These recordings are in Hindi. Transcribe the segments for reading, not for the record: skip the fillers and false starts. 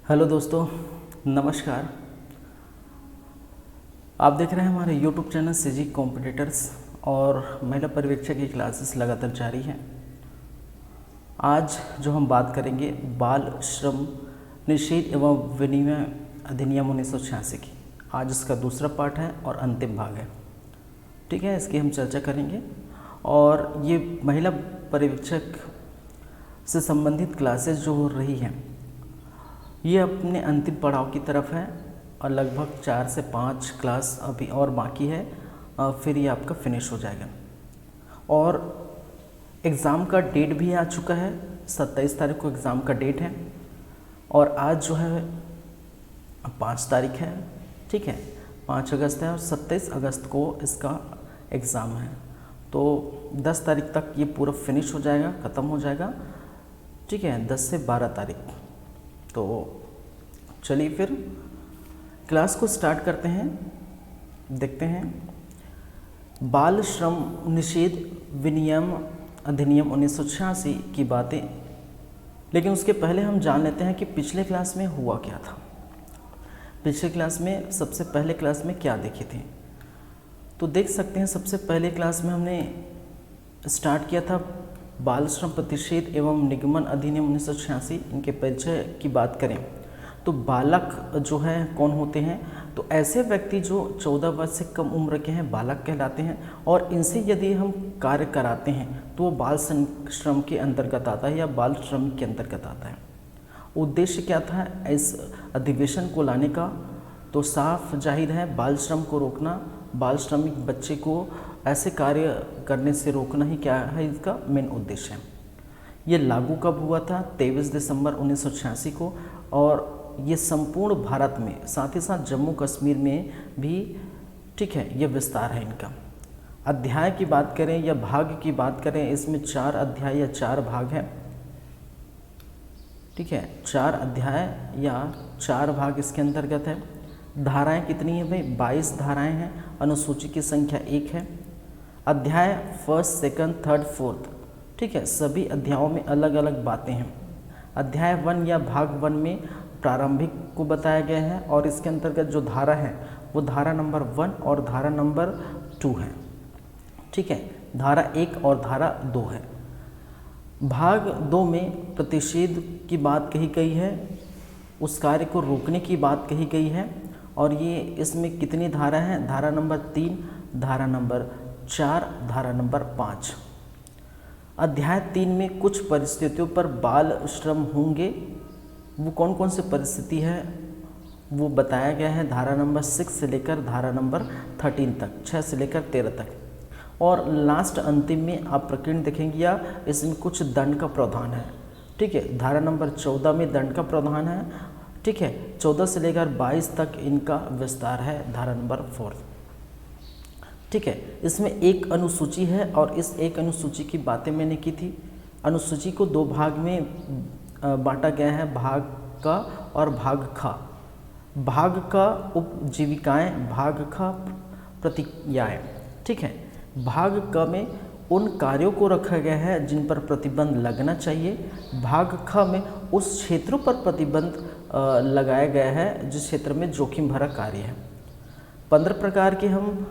हेलो दोस्तों, नमस्कार। आप देख रहे हैं हमारे यूट्यूब चैनल सीजी कॉम्पिटिटर्स और महिला पर्यवेक्षक की क्लासेस लगातार जारी हैं। आज जो हम बात करेंगे बाल श्रम निषेध एवं विनिमय अधिनियम 1986 की। आज इसका दूसरा पार्ट है और अंतिम भाग है। ठीक है, इसकी हम चर्चा करेंगे और ये महिला पर्यवेक्षक से संबंधित क्लासेस जो हो रही हैं ये अपने अंतिम पड़ाव की तरफ है और लगभग 4 से 5 क्लास अभी और बाकी है, फिर ये आपका फिनिश हो जाएगा। और एग्ज़ाम का डेट भी आ चुका है, 27 तारीख को एग्ज़ाम का डेट है और आज जो है 5 तारीख है। ठीक है, 5 अगस्त है और 27 अगस्त को इसका एग्ज़ाम है। तो 10 तारीख तक ये पूरा फिनिश हो जाएगा, ख़त्म हो जाएगा। ठीक है, 10 से 12 तारीख। तो चलिए फिर क्लास को स्टार्ट करते हैं। देखते हैं बाल श्रम निषेध विनियम अधिनियम 1986 की बातें। लेकिन उसके पहले हम जान लेते हैं कि पिछले क्लास में हुआ क्या था। पिछले क्लास में सबसे पहले क्लास में क्या देखे थे तो देख सकते हैं। सबसे पहले क्लास में हमने स्टार्ट किया था बाल श्रम प्रतिषेध एवं निगमन अधिनियम 1986। इनके परिचय की बात करें तो बालक जो है कौन होते हैं, तो ऐसे व्यक्ति जो 14 वर्ष से कम उम्र के हैं बालक कहलाते हैं और इनसे यदि हम कार्य कराते हैं तो वो बाल श्रम के अंतर्गत आता है या बाल श्रम के अंतर्गत आता है। उद्देश्य क्या था इस अधिवेशन को लाने का, तो साफ जाहिर है बाल श्रम को रोकना, बाल श्रमिक बच्चे को ऐसे कार्य करने से रोकना ही क्या है इसका मेन उद्देश्य है। ये लागू कब हुआ था? 23 दिसंबर 1986 को। और ये संपूर्ण भारत में, साथ ही साथ जम्मू कश्मीर में भी, ठीक है, ये विस्तार है इनका। अध्याय की बात करें या भाग की बात करें, इसमें 4 अध्याय या 4 भाग हैं। ठीक है, 4 अध्याय या 4 भाग इसके अंतर्गत है। धाराएं कितनी है भाई? 22 धाराएं हैं। अनुसूची की संख्या 1 है। अध्याय 1, 2, 3, 4, ठीक है, सभी अध्यायों में अलग अलग बातें हैं। अध्याय 1 या भाग 1 में प्रारंभिक को बताया गया है और इसके अंतर्गत जो धारा है वो धारा नंबर 1 और धारा नंबर 2 है। ठीक है, धारा 1 और धारा 2 है। भाग 2 में प्रतिषेध की बात कही गई है, उस कार्य को रोकने की बात कही गई है। और ये इसमें कितनी धारा हैं? धारा नंबर 3, धारा नंबर 4, धारा नंबर 5। अध्याय 3 में कुछ परिस्थितियों पर बाल श्रम होंगे। वो कौन कौन सी परिस्थिति है वो बताया गया है धारा नंबर 6 से लेकर धारा नंबर 13 तक, 6 से लेकर 13 तक। और लास्ट अंतिम में आप प्रकरण देखेंगे या इसमें कुछ दंड का प्रावधान है। ठीक है, धारा नंबर 14 में दंड का प्रावधान है। ठीक है, 14 से लेकर 22 तक इनका विस्तार है, धारा नंबर 4। ठीक है, इसमें एक अनुसूची है और इस एक अनुसूची की बातें मैंने की थी। अनुसूची को 2 भाग में बांटा गया है, भाग का और भाग खा। भाग का उपजीविकाएं, भाग खा प्रतिक्रियाएं। ठीक है, भाग क में उन कार्यों को रखा गया है जिन पर प्रतिबंध लगना चाहिए। भाग ख में उस क्षेत्रों पर प्रतिबंध लगाया गया है जिस क्षेत्र में जोखिम भरा कार्य है। 15 प्रकार के हम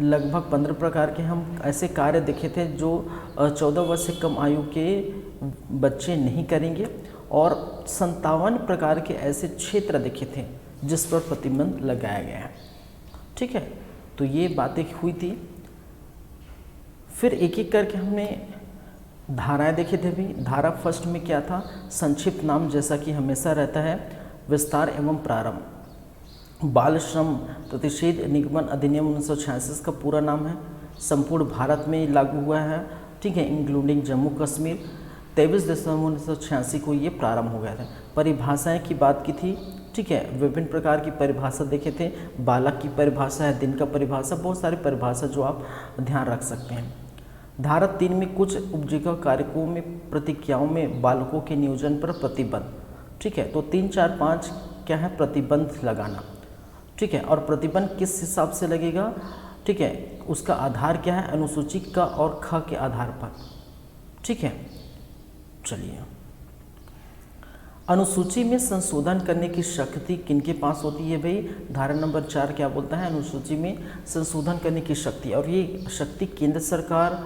लगभग 15 प्रकार के हम ऐसे कार्य देखे थे जो 14 वर्ष से कम आयु के बच्चे नहीं करेंगे और 57 प्रकार के ऐसे क्षेत्र देखे थे जिस पर प्रतिबंध लगाया गया है। ठीक है, तो ये बातें हुई थी। फिर एक एक करके हमने धाराएं देखे थे भी। धारा फर्स्ट में क्या था? संक्षिप्त नाम जैसा कि हमेशा रहता है, विस्तार एवं प्रारंभ। बाल श्रम प्रतिषेध निगमन अधिनियम 1986 का पूरा नाम है, संपूर्ण भारत में लागू हुआ है। ठीक है, इंक्लूडिंग जम्मू कश्मीर। 23 दिसंबर 1986 को ये प्रारंभ हो गया था। परिभाषाएं की बात की थी। ठीक है, विभिन्न प्रकार की परिभाषा देखे थे। बालक की परिभाषा है, दिन का परिभाषा, बहुत सारी परिभाषा जो आप ध्यान रख सकते हैं। धारा 3 में कुछ उपजीविका कार्यक्रमों में प्रतिक्रियाओं में बालकों के नियोजन पर प्रतिबंध। ठीक है, तो 3, 4, 5 क्या है? प्रतिबंध लगाना। ठीक है, और प्रतिबंध किस हिसाब से लगेगा? ठीक है, उसका आधार क्या है? अनुसूची का और ख के आधार पर। ठीक है, चलिए अनुसूची में संशोधन करने की शक्ति किनके पास होती है भाई? धारा नंबर 4 क्या बोलता है? अनुसूची में संशोधन करने की शक्ति, और ये शक्ति केंद्र सरकार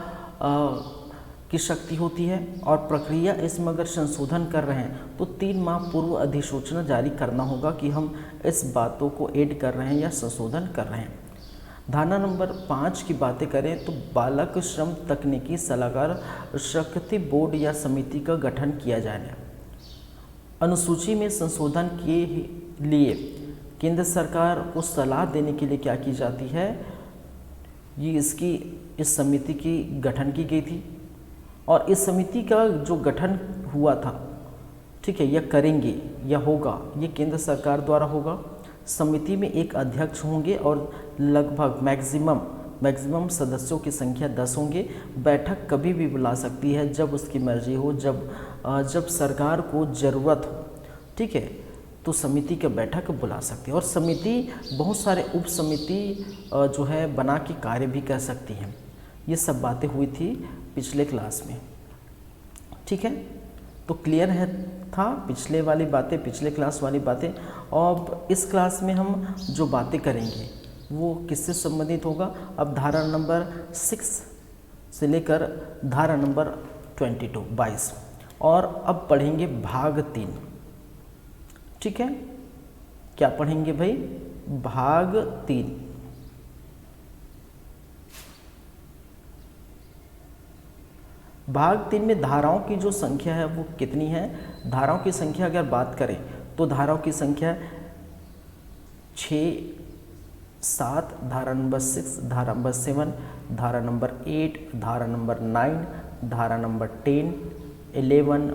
की शक्ति होती है। और प्रक्रिया इसमें अगर संशोधन कर रहे हैं तो 3 माह पूर्व अधिसूचना जारी करना होगा कि हम इस बातों को ऐड कर रहे हैं या संशोधन कर रहे हैं। धारा नंबर 5 की बातें करें तो बालक श्रम तकनीकी सलाहकार शक्ति बोर्ड या समिति का गठन किया जाएगा। अनुसूची में संशोधन के लिए केंद्र सरकार को सलाह देने के लिए क्या की जाती है? ये इस समिति की गठन की गई थी, और इस समिति का जो गठन हुआ था, ठीक है, यह करेंगे या होगा, ये केंद्र सरकार द्वारा होगा। समिति में एक अध्यक्ष होंगे और लगभग मैक्सिमम सदस्यों की संख्या 10 होंगे। बैठक कभी भी बुला सकती है जब उसकी मर्जी हो, जब सरकार को ज़रूरत हो, ठीक है, तो समिति का बैठक बुला सकती है। और समिति बहुत सारे उप समिति जो है बना के कार्य भी कर सकती हैं। ये सब बातें हुई थी पिछले क्लास में, ठीक है। तो क्लियर है था पिछले वाली बातें, पिछले क्लास वाली बातें। और इस क्लास में हम जो बातें करेंगे वो किससे संबंधित होगा? अब धारा नंबर 6 से लेकर धारा नंबर 22। और अब पढ़ेंगे भाग 3, ठीक है। क्या पढ़ेंगे भाई? भाग 3। भाग 3 में धाराओं की जो संख्या है वो कितनी है? धाराओं की संख्या अगर बात करें तो धाराओं की संख्या 6, 7, धारा नंबर 6, धारा नंबर 7, धारा नंबर 8, धारा नंबर 9, धारा नंबर 10, 11,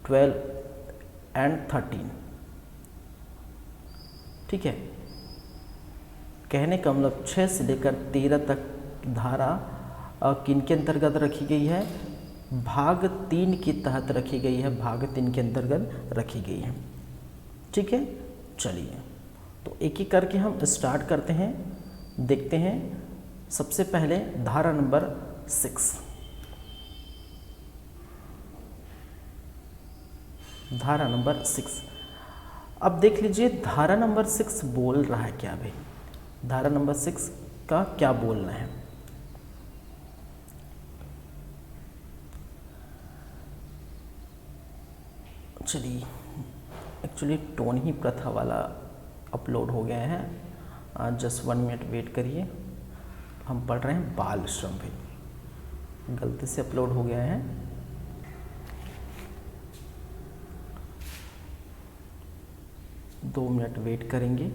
12 एंड 13, ठीक है। कहने का मतलब 6 से लेकर 13 तक धारा किन के अंतर्गत रखी गई है? भाग 3 के तहत रखी गई है, भाग 3 के अंतर्गत रखी गई है, ठीक है। चलिए तो एक एक करके हम स्टार्ट करते हैं, देखते हैं। सबसे पहले धारा नंबर 6, धारा नंबर 6। अब देख लीजिए धारा नंबर 6 बोल रहा है क्या भाई? धारा नंबर 6 का क्या बोलना है? चलिए, एक्चुअली टोन ही प्रथा वाला अपलोड हो गया है, जस्ट 1 मिनट वेट करिए। हम पढ़ रहे हैं बाल श्रम भाई, गलती से अपलोड हो गया है। दो मिनट वेट करेंगे।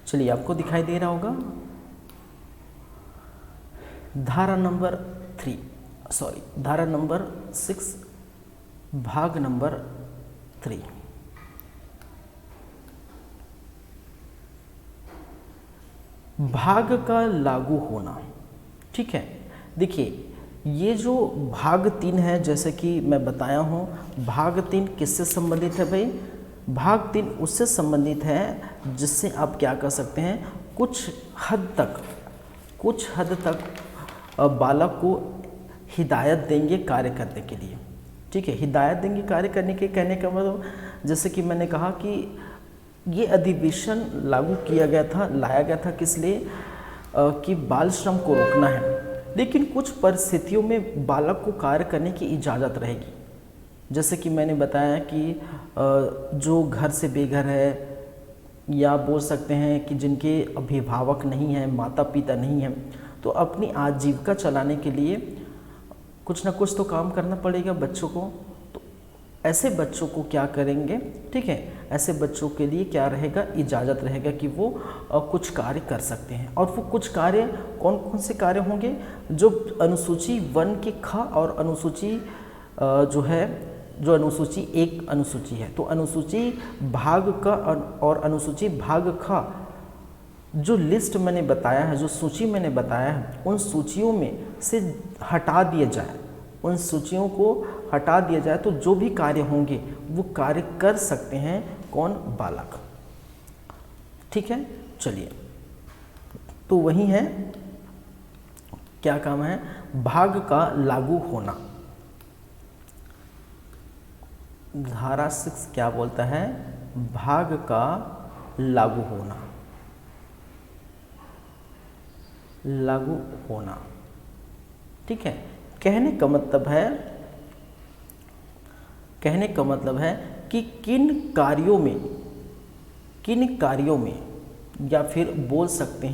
चलिए, आपको दिखाई दे रहा होगा धारा नंबर 6 भाग नंबर 3। भाग का लागू होना, ठीक है। देखिए ये जो भाग 3 है, जैसे कि मैं बताया हूँ, भाग 3 किससे संबंधित है भाई? भाग 3 उससे संबंधित है जिससे आप क्या कर सकते हैं, कुछ हद तक बालक को हिदायत देंगे कार्य करने के लिए, ठीक है। हिदायत देंगे कार्य करने के, कहने का मतलब जैसे कि मैंने कहा कि ये अधिवेशन लागू किया गया था, लाया गया था किस लिए? कि बाल श्रम को रोकना है, लेकिन कुछ परिस्थितियों में बालक को कार्य करने की इजाज़त रहेगी। जैसे कि मैंने बताया कि जो घर से बेघर है, या बोल सकते हैं कि जिनके अभिभावक नहीं हैं, माता पिता नहीं हैं, तो अपनी आजीविका चलाने के लिए कुछ ना कुछ तो काम करना पड़ेगा बच्चों को। तो ऐसे बच्चों को क्या करेंगे, ठीक है, ऐसे बच्चों के लिए क्या रहेगा, इजाज़त रहेगा कि वो कुछ कार्य कर सकते हैं। और वो कुछ कार्य कौन कौन से कार्य होंगे, जो अनुसूची 1 के ख और अनुसूची जो अनुसूची 1 अनुसूची है, तो अनुसूची भाग क और अनुसूची भाग ख जो लिस्ट मैंने बताया है, जो सूची मैंने बताया है, उन सूचियों में से हटा दिया जाए, उन सूचियों को हटा दिया जाए तो जो भी कार्य होंगे वो कार्य कर सकते हैं कौन, बालक। ठीक है, चलिए, तो वही है, क्या काम है, भाग का लागू होना। धारा 6 क्या बोलता है, भाग का लागू होना, लागू होना। ठीक है, कहने का मतलब है कि किन कार्यों में या फिर बोल सकते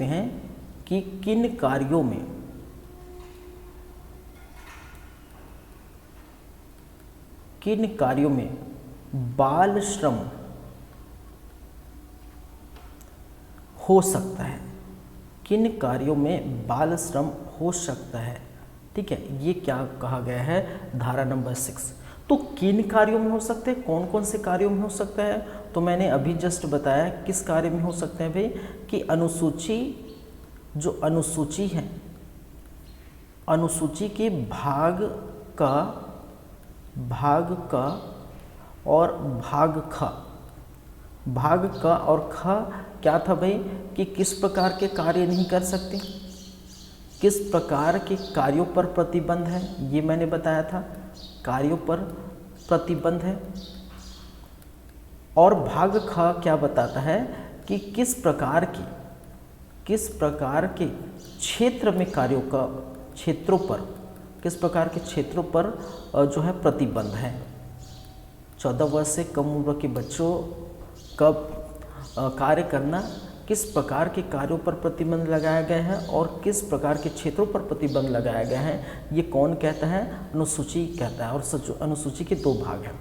हैं कि किन कार्यों में बाल श्रम हो सकता है, किन कार्यों में बाल श्रम हो सकता है। ठीक है, ये क्या कहा गया है, धारा नंबर 6। तो किन कार्यों में हो सकते हैं, कौन कौन से कार्यों में हो सकता है, तो मैंने अभी जस्ट बताया किस कार्य में हो सकते हैं भाई, कि जो अनुसूची है, अनुसूची के भाग का और भाग का और ख क्या था भाई, कि किस प्रकार के कार्य नहीं कर सकते, किस प्रकार के कार्यों पर प्रतिबंध है, ये मैंने बताया था, कार्यों पर प्रतिबंध है। और भाग ख क्या बताता है कि किस प्रकार के क्षेत्र में किस प्रकार के क्षेत्रों पर जो है प्रतिबंध है। 14 वर्ष से कम उम्र के बच्चों का कार्य करना, किस प्रकार के कार्यों पर प्रतिबंध लगाया गया है और किस प्रकार के क्षेत्रों पर प्रतिबंध लगाया गया है, ये कौन कहता है, अनुसूची कहता है। और अनुसूची के 2 भाग हैं,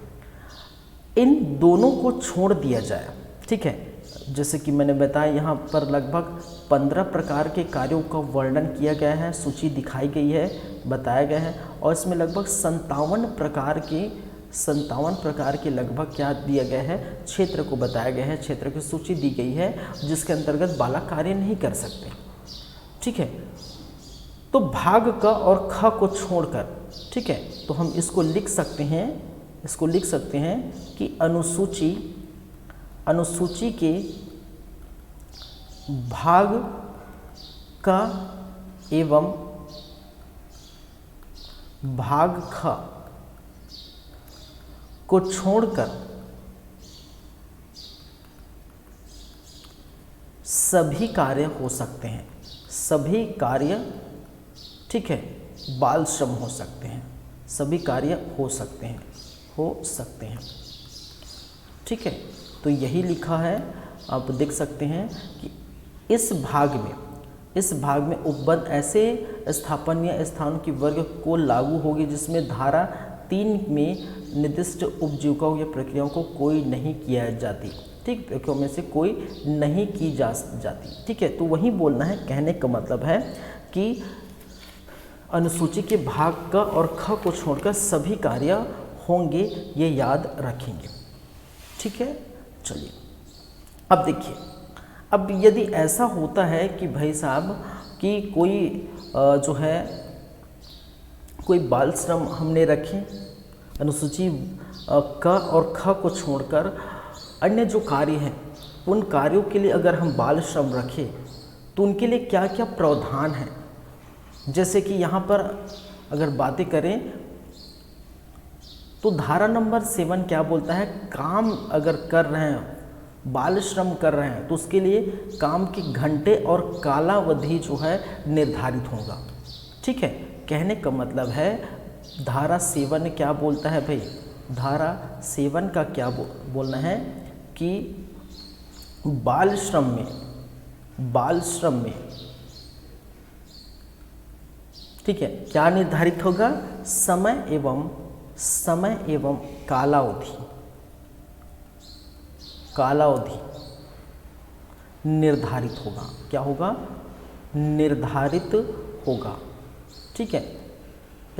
इन दोनों को छोड़ दिया जाए। ठीक है, जैसे कि मैंने बताया, यहाँ पर लगभग 15 प्रकार के कार्यों का वर्णन किया गया है, सूची दिखाई गई है, बताया गया है, और इसमें लगभग 57 प्रकार के लगभग क्या दिया गया है, क्षेत्र को बताया गया है, क्षेत्र की सूची दी गई है, जिसके अंतर्गत बालक कार्य नहीं कर सकते। ठीक है, तो भाग क और ख को छोड़कर, ठीक है, तो हम इसको लिख सकते हैं कि अनुसूची के भाग क एवं भाग ख को छोड़कर सभी कार्य हो सकते हैं, सभी कार्य, ठीक है, बाल श्रम हो सकते हैं, सभी कार्य हो सकते हैं। ठीक है, तो यही लिखा है, आप देख सकते हैं कि इस भाग में उपबंध ऐसे स्थापनीय स्थानों की वर्ग को लागू होगी जिसमें धारा 3 में निर्दिष्ट उपजीविकाओं या प्रक्रियाओं को कोई नहीं किया जाती। ठीक, प्रक्रियाओं में से कोई नहीं की जाती। ठीक है, तो वही बोलना है, कहने का मतलब है कि अनुसूची के भाग क और ख को छोड़कर सभी कार्य होंगे, ये याद रखेंगे। ठीक है, चलिए, अब देखिए, अब यदि ऐसा होता है कि भाई साहब कि कोई बाल श्रम हमने रखे, अनुसूची क और ख को छोड़कर अन्य जो कार्य हैं, उन कार्यों के लिए अगर हम बाल श्रम रखें तो उनके लिए क्या क्या प्रावधान है। जैसे कि यहाँ पर अगर बातें करें तो धारा नंबर 7 क्या बोलता है, काम अगर कर रहे हैं, बाल श्रम कर रहे हैं, तो उसके लिए काम के घंटे और कालावधि जो है निर्धारित होगा। ठीक है, कहने का मतलब है धारा 7 क्या बोलता है भाई, धारा 7 का क्या बोलना है कि बाल श्रम में ठीक है क्या निर्धारित होगा, समय एवं समय एवं कालावधि निर्धारित होगा। क्या होगा? निर्धारित होगा। ठीक है,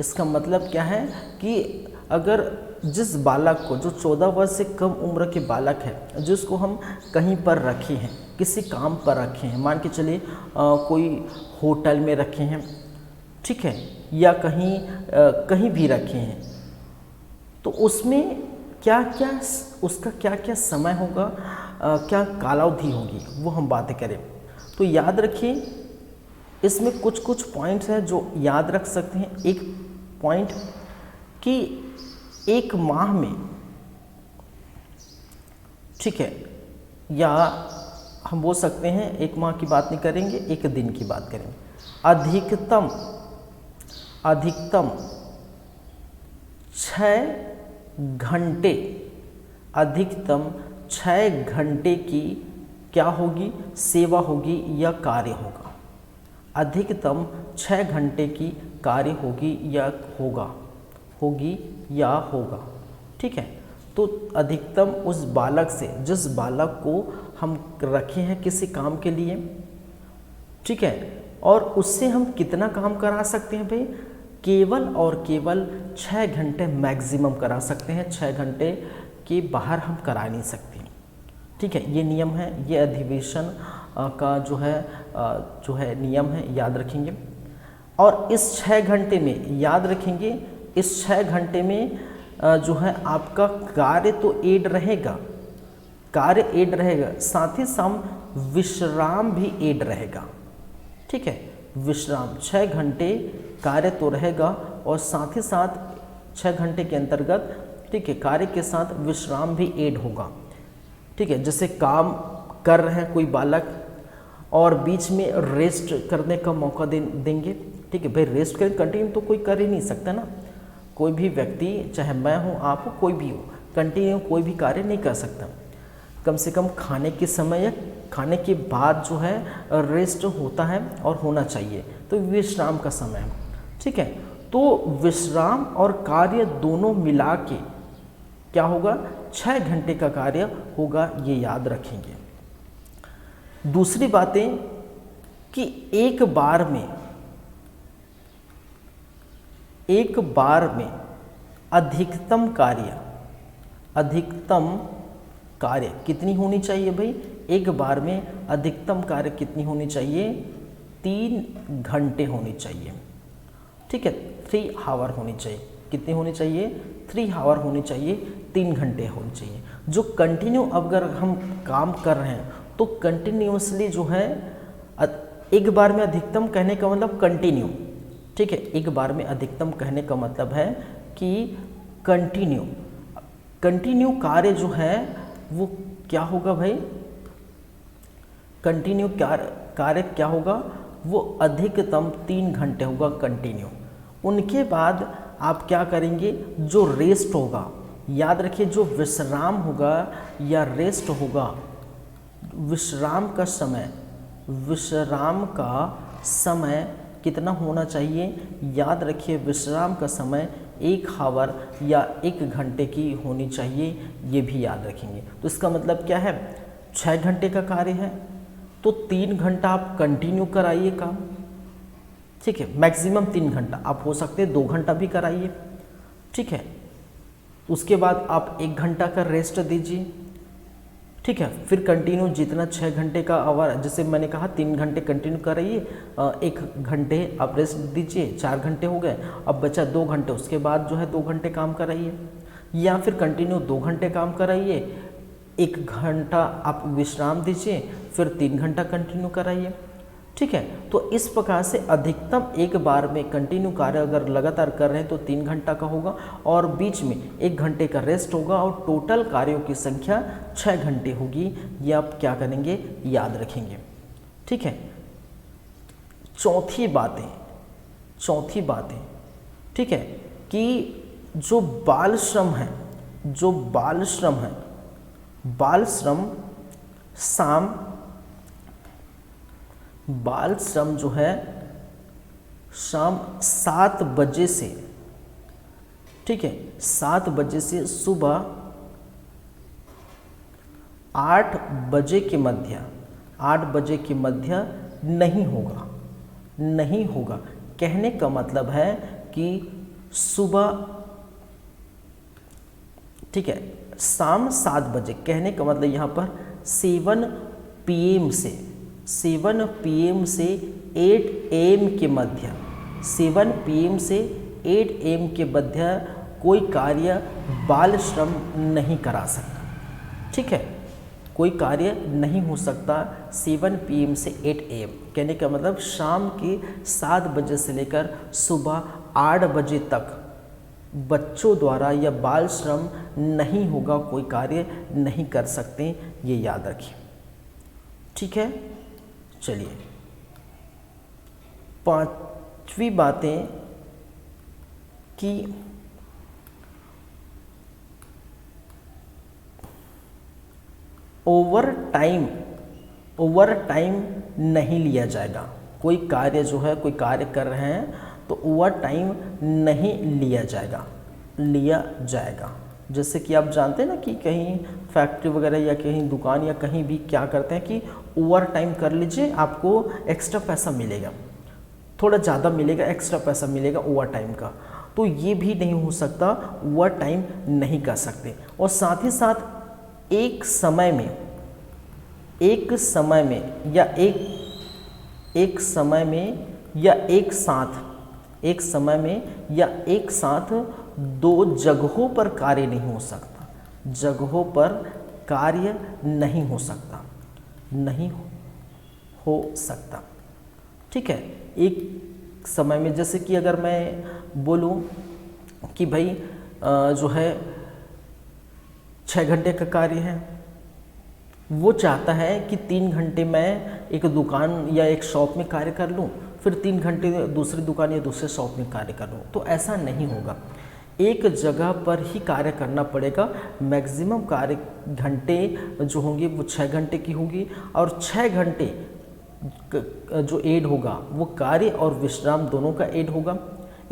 इसका मतलब क्या है कि अगर जिस बालक को, जो 14 वर्ष से कम उम्र के बालक है, जिसको हम कहीं पर रखे हैं, किसी काम पर रखे हैं, मान के चलिए कोई होटल में रखे हैं, ठीक है, या कहीं भी रखे हैं, तो उसमें क्या क्या उसका क्या क्या समय होगा, क्या कालावधि होगी, वो हम बातें करें। तो याद रखिए, इसमें कुछ कुछ पॉइंट्स हैं जो याद रख सकते हैं। एक पॉइंट कि एक माह में, ठीक है, या हम बोल सकते हैं एक माह की बात नहीं करेंगे, एक दिन की बात करेंगे। अधिकतम 6 घंटे, अधिकतम 6 घंटे की क्या होगी? सेवा होगी या कार्य होगा। अधिकतम 6 घंटे की कार्य होगी या होगा, ठीक है। तो अधिकतम उस बालक से, जिस बालक को हम रखे हैं किसी काम के लिए, ठीक है, और उससे हम कितना काम करा सकते हैं भाई? केवल और केवल 6 घंटे मैक्सिमम करा सकते हैं, 6 घंटे के बाहर हम करा नहीं सकते। ठीक है, ये नियम है, ये अधिवेशन का जो है नियम है, याद रखेंगे। और इस 6 घंटे में याद रखेंगे, इस 6 घंटे में जो है आपका कार्य तो ऐड रहेगा, साथ ही साथ विश्राम भी ऐड रहेगा। ठीक है, विश्राम 6 घंटे कार्य तो रहेगा और साथ ही साथ 6 घंटे के अंतर्गत, ठीक है, कार्य के साथ विश्राम भी ऐड होगा। ठीक है, जैसे काम कर रहे हैं कोई बालक और बीच में रेस्ट करने का मौका देंगे। ठीक है भाई, रेस्ट करें, कंटिन्यू तो कोई कर ही नहीं सकता ना। कोई भी व्यक्ति, चाहे मैं हूँ, आप हो, कोई भी हो, कंटिन्यू कोई भी कार्य नहीं कर सकता। कम से कम खाने के समय या खाने के बाद जो है रेस्ट होता है और होना चाहिए, तो विश्राम का समय है। ठीक है, तो विश्राम और कार्य दोनों मिला के क्या होगा? 6 घंटे का कार्य होगा, ये याद रखेंगे। दूसरी बातें कि एक बार में अधिकतम कार्य कितनी होनी चाहिए भाई? एक बार में अधिकतम कार्य कितनी होनी चाहिए? 3 घंटे होनी चाहिए। ठीक है, 3 आवर होनी चाहिए। कितनी होनी चाहिए? 3 आवर होनी चाहिए, 3 घंटे होनी चाहिए। जो कंटिन्यू अगर हम काम कर रहे हैं तो कंटिन्यूसली जो है, एक बार में अधिकतम कहने का मतलब कंटिन्यू। ठीक है, एक बार में अधिकतम कहने का मतलब है कि कंटिन्यू कार्य जो है वो क्या होगा भाई? कंटिन्यू कार्य क्या होगा? वो अधिकतम 3 घंटे होगा कंटिन्यू। उनके बाद आप क्या करेंगे? जो रेस्ट होगा, याद रखिए, जो विश्राम होगा या रेस्ट होगा, विश्राम का समय कितना होना चाहिए? याद रखिए, विश्राम का समय 1 आवर या 1 घंटे की होनी चाहिए, ये भी याद रखेंगे। तो इसका मतलब क्या है? 6 घंटे का कार्य है तो 3 घंटा आप कंटिन्यू कराइए काम। ठीक है, मैक्सिमम 3 घंटा, आप हो सकते हैं 2 घंटा भी कराइए। ठीक है, उसके बाद आप 1 घंटा का रेस्ट दीजिए। ठीक है, फिर कंटिन्यू जितना 6 घंटे का आवर, जैसे मैंने कहा 3 घंटे कंटिन्यू कराइए, 1 घंटे आप रेस्ट दीजिए, 4 घंटे हो गए। अब बचा 2 घंटे, उसके बाद जो है 2 घंटे काम कराइए, या फिर कंटिन्यू 2 घंटे काम कराइए, 1 घंटा आप विश्राम दीजिए, फिर 3 घंटा कंटिन्यू कराइए। ठीक है, तो इस प्रकार से अधिकतम एक बार में कंटिन्यू कार्य अगर लगातार कर रहे हैं तो 3 घंटा का होगा और बीच में 1 घंटे का रेस्ट होगा और टोटल कार्यों की संख्या 6 घंटे होगी। ये आप क्या करेंगे? याद रखेंगे। ठीक है, चौथी बातें, ठीक है, कि जो बाल श्रम है, बाल श्रम जो है शाम 7 बजे से ठीक है, 7 बजे से सुबह 8 बजे के मध्य, 8 बजे के मध्य नहीं होगा, नहीं होगा। कहने का मतलब है कि सुबह, ठीक है, शाम 7 बजे, कहने का मतलब यहाँ पर 7 PM से 7 PM से 8 AM के मध्य, 7 PM से 8 AM के मध्य कोई कार्य बाल श्रम नहीं करा सकता। ठीक है, कोई कार्य नहीं हो सकता 7 PM से 8 AM। कहने का मतलब शाम के 7 बजे से लेकर सुबह 8 बजे तक बच्चों द्वारा या बाल श्रम नहीं होगा, कोई कार्य नहीं कर सकते, ये याद रखिए। ठीक है, चलिए 5वीं बातें कि ओवर टाइम नहीं लिया जाएगा। कोई कार्य जो है, कोई कार्य कर रहे हैं तो ओवर टाइम नहीं लिया जाएगा। जैसे कि आप जानते हैं ना कि कहीं फैक्ट्री वगैरह या कहीं दुकान या कहीं भी क्या करते हैं कि ओवर टाइम कर लीजिए, आपको एक्स्ट्रा पैसा मिलेगा, थोड़ा ज़्यादा मिलेगा, एक्स्ट्रा पैसा मिलेगा ओवर टाइम का। तो ये भी नहीं हो सकता, ओवर टाइम नहीं कर सकते। और साथ ही साथ एक समय में या एक साथ 2 जगहों पर कार्य नहीं हो सकता, जगहों पर कार्य नहीं हो सकता। ठीक है, एक समय में, जैसे कि अगर मैं बोलूं कि भाई जो है 6 घंटे का कार्य है, वो चाहता है कि 3 घंटे मैं एक दुकान या एक शॉप में कार्य कर लूं, फिर 3 घंटे दूसरी दुकान या दूसरे शॉप में कार्य कर लूं, तो ऐसा नहीं होगा। एक जगह पर ही कार्य करना पड़ेगा। मैक्सिमम कार्य घंटे जो होंगे वो 6 घंटे की होगी, और 6 घंटे जो एड होगा वो कार्य और विश्राम दोनों का एड होगा।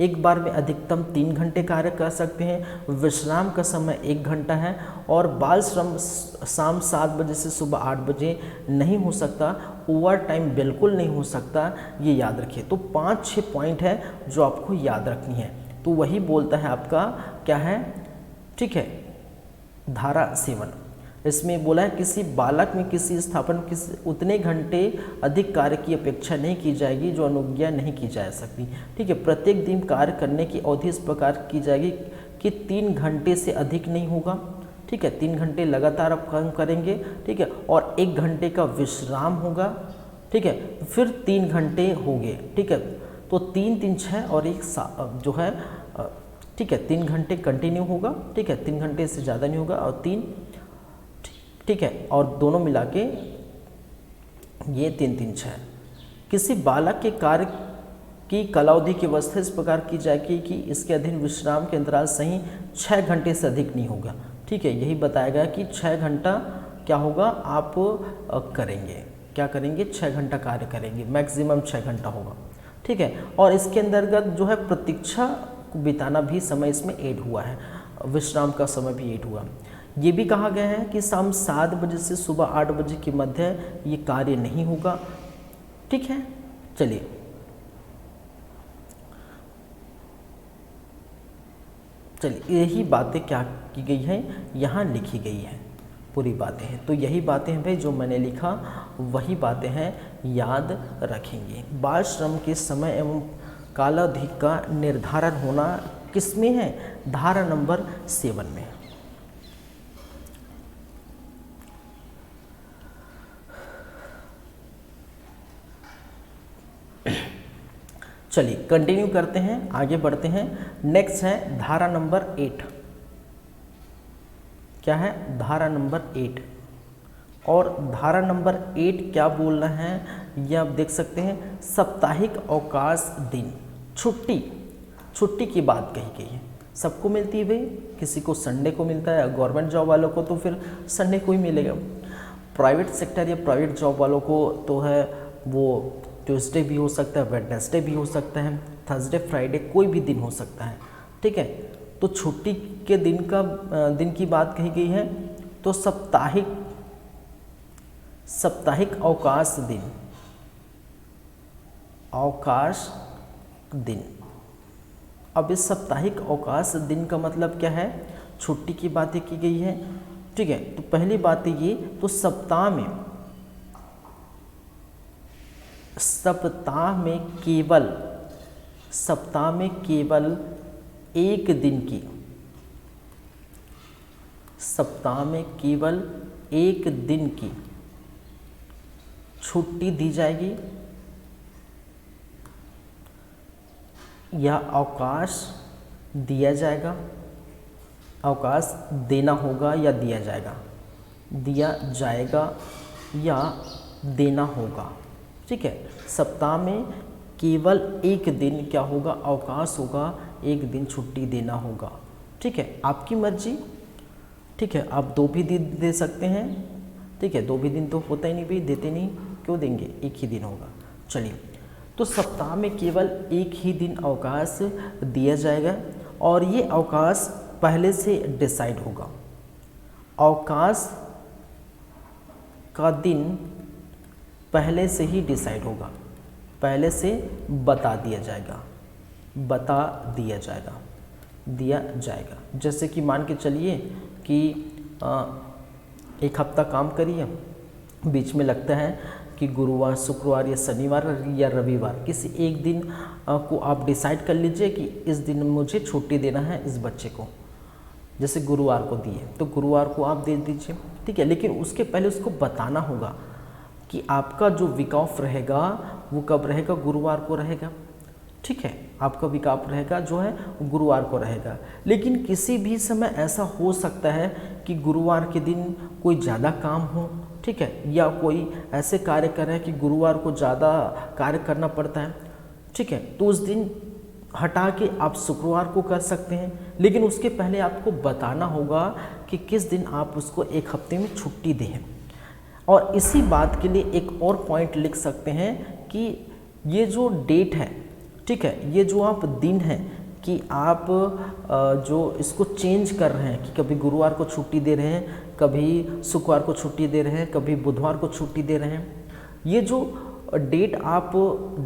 एक बार में अधिकतम 3 घंटे कार्य कर सकते हैं, विश्राम का समय 1 घंटा है, और बाल श्रम शाम 7 बजे से सुबह 8 बजे नहीं हो सकता, ओवर टाइम बिल्कुल नहीं हो सकता, ये याद रखिए। तो 5-6 पॉइंट है जो आपको याद रखनी है। तो वही बोलता है आपका क्या है, ठीक है, धारा 7। इसमें बोला है किसी बालक में किसी स्थापन किसी उतने घंटे अधिक कार्य की अपेक्षा नहीं की जाएगी जो अनुज्ञा नहीं की जा सकती। ठीक है, प्रत्येक दिन कार्य करने की अवधि इस प्रकार की जाएगी कि 3 घंटे से अधिक नहीं होगा। ठीक है, 3 घंटे लगातार आप काम करेंगे। ठीक है, और 1 घंटे का विश्राम होगा। ठीक है, फिर 3 घंटे होंगे। ठीक है, तो 3 3 6 और 1 जो है, ठीक है, 3 घंटे कंटिन्यू होगा। ठीक है, 3 घंटे से ज़्यादा नहीं होगा, और 3, ठीक है, और दोनों मिला के ये 3 3 6। किसी बालक के कार्य की कालावधि की व्यवस्था इस प्रकार की जाएगी कि इसके अधीन विश्राम के अंतराल सही 6 घंटे से अधिक नहीं होगा। ठीक है, यही बताया गया कि 6 घंटा क्या होगा, आप करेंगे, क्या करेंगे, 6 घंटा कार्य करेंगे, मैक्सिमम 6 घंटा होगा। ठीक है, और इसके अंतर्गत जो है प्रतीक्षा बिताना भी समय इसमें ऐड हुआ है, विश्राम का समय भी ऐड हुआ। ये भी कहा गया है कि शाम 7 बजे से सुबह 8 बजे के मध्य ये कार्य नहीं होगा। ठीक है, चलिए यही बातें क्या की गई है, यहाँ लिखी गई है, पूरी बातें हैं। तो यही बातें हैं भाई जो मैंने लिखा, वही बातें हैं, याद रखेंगे। बाल श्रम के समय एवं कालावधि का निर्धारण होना किसमें है, धारा नंबर 7 में। चलिए कंटिन्यू करते हैं, आगे बढ़ते हैं। नेक्स्ट है धारा नंबर 8। क्या है, धारा नंबर 8। और धारा नंबर 8 क्या बोल रहा है, ये आप देख सकते हैं। साप्ताहिक अवकाश दिन, छुट्टी की बात कही गई है। सबको मिलती है भाई, किसी को संडे को मिलता है, गवर्नमेंट जॉब वालों को तो फिर संडे को ही मिलेगा। प्राइवेट सेक्टर या प्राइवेट जॉब वालों को तो है वो ट्यूसडे भी हो सकता है, वेडनेसडे भी हो सकता है, थर्सडे फ्राइडे कोई भी दिन हो सकता है। ठीक है, तो छुट्टी के दिन की बात कही गई है, तो साप्ताहिक अवकाश दिन। अब इस साप्ताहिक अवकाश दिन का मतलब क्या है, छुट्टी की बातें की गई है, ठीक है। तो पहली बात ये, तो सप्ताह में केवल एक दिन की, सप्ताह में केवल एक दिन की छुट्टी दी जाएगी या अवकाश दिया जाएगा, अवकाश देना होगा या दिया जाएगा या देना होगा, ठीक है। सप्ताह में केवल एक दिन क्या होगा, अवकाश होगा, एक दिन छुट्टी देना होगा, ठीक है। आपकी मर्जी, ठीक है। आप 2 भी दिन दे सकते हैं, ठीक है। 2 भी दिन तो होता ही नहीं भाई, देते नहीं, क्यों देंगे, एक ही दिन होगा। चलिए, तो सप्ताह में केवल एक ही दिन अवकाश दिया जाएगा और ये अवकाश पहले से डिसाइड होगा। अवकाश का दिन पहले से ही डिसाइड होगा, पहले से बता दिया जाएगा। जैसे कि मान के चलिए कि एक हफ्ता काम करिए, बीच में लगता है कि गुरुवार, शुक्रवार या शनिवार या रविवार, किसी एक दिन को आप डिसाइड कर लीजिए कि इस दिन मुझे छुट्टी देना है इस बच्चे को। जैसे गुरुवार को दिए तो गुरुवार को आप दे दीजिए, ठीक है। लेकिन उसके पहले उसको बताना होगा कि आपका जो वीक ऑफ रहेगा वो कब रहेगा, गुरुवार को रहेगा, ठीक है। आपका वीक ऑफ रहेगा जो है गुरुवार को रहेगा। लेकिन किसी भी समय ऐसा हो सकता है कि गुरुवार के दिन कोई ज़्यादा काम हो, ठीक है, या कोई ऐसे कार्य कर रहे हैं कि गुरुवार को ज़्यादा कार्य करना पड़ता है, ठीक है। तो उस दिन हटा के आप शुक्रवार को कर सकते हैं, लेकिन उसके पहले आपको बताना होगा कि किस दिन आप उसको एक हफ्ते में छुट्टी दें। और इसी बात के लिए एक और पॉइंट लिख सकते हैं कि ये जो डेट है, ठीक है, ये जो आप दिन है कि आप जो इसको चेंज कर रहे हैं कि कभी गुरुवार को छुट्टी दे रहे हैं, कभी शुक्रवार को छुट्टी दे रहे हैं, कभी बुधवार को छुट्टी दे रहे हैं, ये जो डेट आप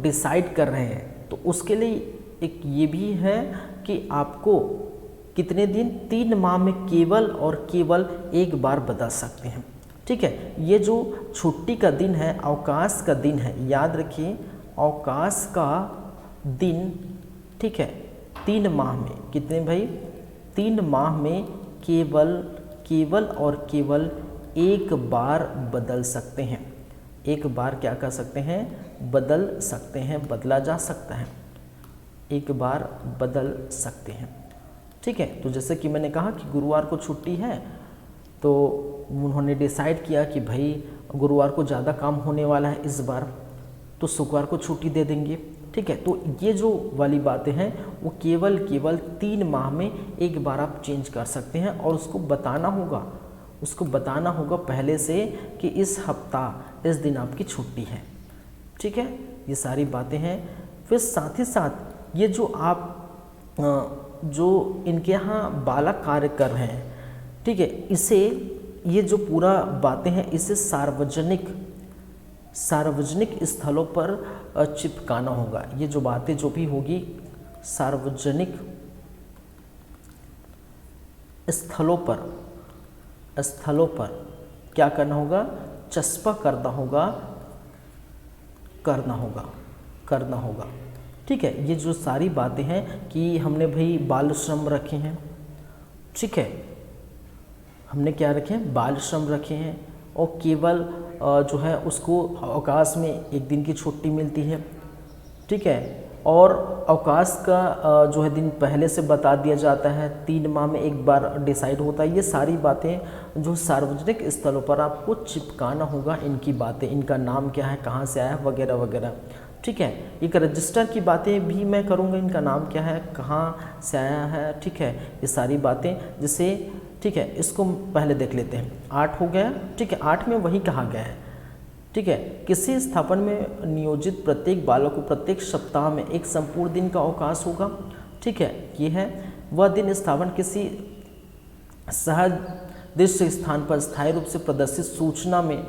डिसाइड कर रहे हैं, तो उसके लिए एक ये भी है कि आपको कितने दिन, 3 माह में केवल और केवल एक बार बदल सकते हैं, ठीक है। ये जो छुट्टी का दिन है, अवकाश का दिन है, याद रखिए, अवकाश का दिन, ठीक है, 3 माह में, कितने भाई, 3 माह में केवल और केवल एक बार बदल सकते हैं। एक बार क्या कर सकते हैं, बदल सकते हैं, बदला जा सकता है, एक बार बदल सकते हैं, ठीक है। तो जैसे कि मैंने कहा कि गुरुवार को छुट्टी है, तो उन्होंने डिसाइड किया कि भाई गुरुवार को ज़्यादा काम होने वाला है इस बार, तो शुक्रवार को छुट्टी दे देंगे, ठीक है। तो ये जो वाली बातें हैं वो केवल 3 माह में एक बार आप चेंज कर सकते हैं और उसको बताना होगा पहले से कि इस हफ्ता इस दिन आपकी छुट्टी है, ठीक है। ये सारी बातें हैं। फिर साथ ही साथ ये जो आप जो इनके यहाँ बालक कार्य कर रहे हैं, ठीक है, इसे, ये जो पूरा बातें हैं इसे सार्वजनिक स्थलों पर चिपकाना होगा। ये जो बातें जो भी होगी सार्वजनिक स्थलों पर क्या करना होगा, चस्पा करना होगा, ठीक है। ये जो सारी बातें हैं कि हमने भाई बाल श्रम रखे हैं, ठीक है, हमने क्या रखे हैं, बाल श्रम रखे हैं, और केवल जो है उसको अवकाश में एक दिन की छुट्टी मिलती है, ठीक है। और अवकाश का जो है दिन पहले से बता दिया जाता है, 3 माह में एक बार डिसाइड होता है। ये सारी बातें जो सार्वजनिक स्थलों पर आपको चिपकाना होगा, इनकी बातें, इनका नाम क्या है, कहाँ से आया है, वगैरह वगैरह, ठीक है। एक रजिस्टर की बातें भी मैं करूँगा, इनका नाम क्या है, कहाँ से आया है, ठीक है, ये सारी बातें, जिसे, ठीक है, इसको पहले देख लेते हैं। 8 हो गया, ठीक है। 8 में वही कहा गया है, ठीक है, किसी स्थापना में नियोजित प्रत्येक बालक को प्रत्येक सप्ताह में एक संपूर्ण दिन का अवकाश होगा, ठीक है, ये है। वह दिन स्थापन किसी सदृश स्थान पर स्थायी रूप से प्रदर्शित सूचना में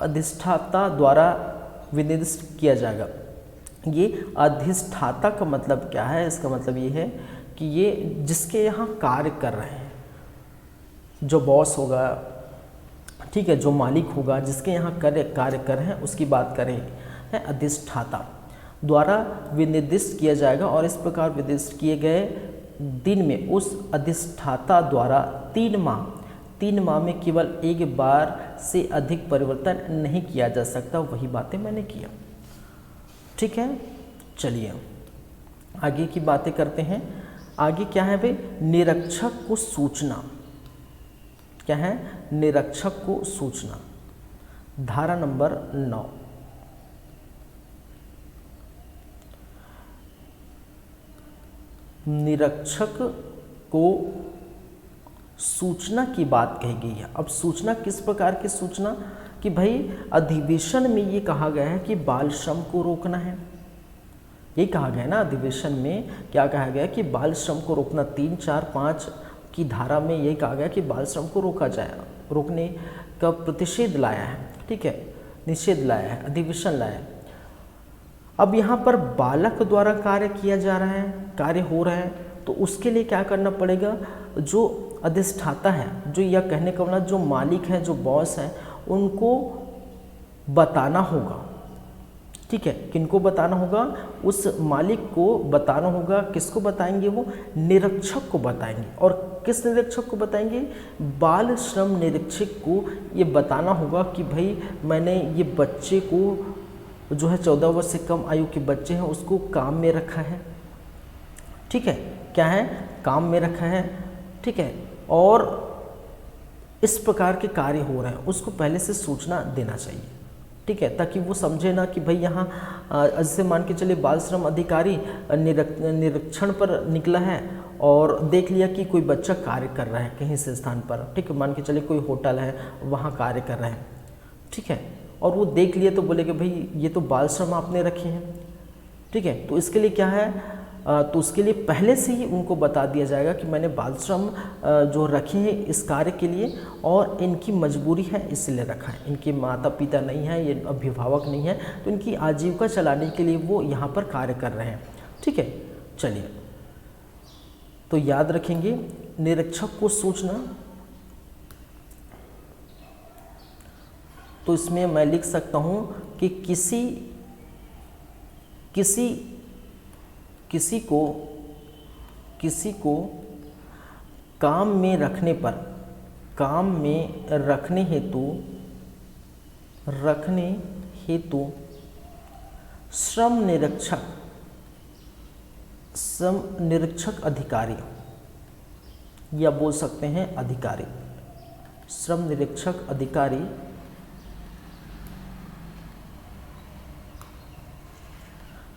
अधिष्ठाता द्वारा विनिर्दिष्ट किया जाएगा। ये अधिष्ठाता का मतलब क्या है? इसका मतलब ये है कि ये जिसके यहाँ कार्य कर रहे हैं, जो बॉस होगा, ठीक है, जो मालिक होगा, जिसके यहाँ कार्य कर रहे हैं उसकी बात करें है अधिष्ठाता द्वारा विनिर्दिष्ट किया जाएगा। और इस प्रकार विनिर्दिष्ट किए गए दिन में उस अधिष्ठाता द्वारा 3 माह में केवल एक बार से अधिक परिवर्तन नहीं किया जा सकता। वही बातें मैंने किया, ठीक है। चलिए आगे की बातें करते हैं। आगे क्या है भाई? निरीक्षक को सूचना। क्या है? निरीक्षक को सूचना। धारा नंबर 9। निरीक्षक को सूचना की बात कही गई है। अब सूचना किस प्रकार की सूचना? कि भाई अधिवेशन में ये कहा गया है कि बाल श्रम को रोकना है। यही कहा गया है ना, अधिवेशन में क्या कहा गया कि बाल श्रम को रोकना। 3, 4, 5 की धारा में यही कहा गया कि बाल श्रम को रोका जाए, रोकने का प्रतिषेध लाया है, ठीक है, निषेध लाया है, अधिवेशन लाया है। अब यहाँ पर बालक द्वारा कार्य किया जा रहा है, कार्य हो रहा है, तो उसके लिए क्या करना पड़ेगा? जो अधिष्ठाता है, जो यह कहने का मतलब जो मालिक है, जो बॉस है, उनको बताना होगा, ठीक है। किनको बताना होगा? उस मालिक को बताना होगा। किसको बताएंगे? वो निरीक्षक को बताएंगे। और किस निरीक्षक को बताएंगे? बाल श्रम निरीक्षक को ये बताना होगा कि भाई मैंने ये बच्चे को जो है 14 वर्ष से कम आयु के बच्चे हैं उसको काम में रखा है, ठीक है। क्या है? काम में रखा है, ठीक है। और इस प्रकार के कार्य हो रहे हैं उसको पहले से सूचना देना चाहिए, ठीक है, ताकि वो समझे ना कि भाई यहाँ जैसे मान के चलिए बाल श्रम अधिकारी निरीक्षण पर निकला है और देख लिया कि कोई बच्चा कार्य कर रहा है कहीं से स्थान पर, ठीक है, मान के चलिए कोई होटल है वहाँ कार्य कर रहे हैं, ठीक है, और वो देख लिया तो बोले कि भाई ये तो बाल श्रम आपने रखे हैं, ठीक है। तो इसके लिए क्या है? तो उसके लिए पहले से ही उनको बता दिया जाएगा कि मैंने बाल श्रम जो रखे हैं इस कार्य के लिए और इनकी मजबूरी है इसलिए रखा है। इनके माता पिता नहीं है, ये अभिभावक नहीं है, तो इनकी आजीविका चलाने के लिए वो यहाँ पर कार्य कर रहे हैं, ठीक है। चलिए तो याद रखेंगे निरीक्षक को सूचना। तो इसमें मैं लिख सकता हूँ कि किसी को काम में रखने हेतु श्रम निरीक्षक अधिकारी या बोल सकते हैं अधिकारी, श्रम निरीक्षक अधिकारी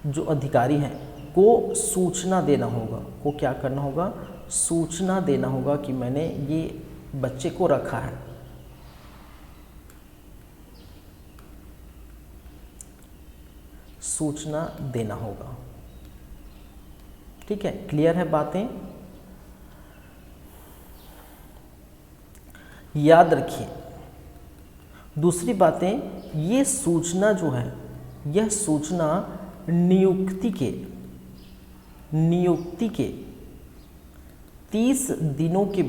जो अधिकारी हैं को सूचना देना होगा। को क्या करना होगा? सूचना देना होगा कि मैंने ये बच्चे को रखा है, सूचना देना होगा, ठीक है। क्लियर है बातें? याद रखिए दूसरी बातें, ये सूचना जो है यह सूचना नियुक्ति के 30 दिनों के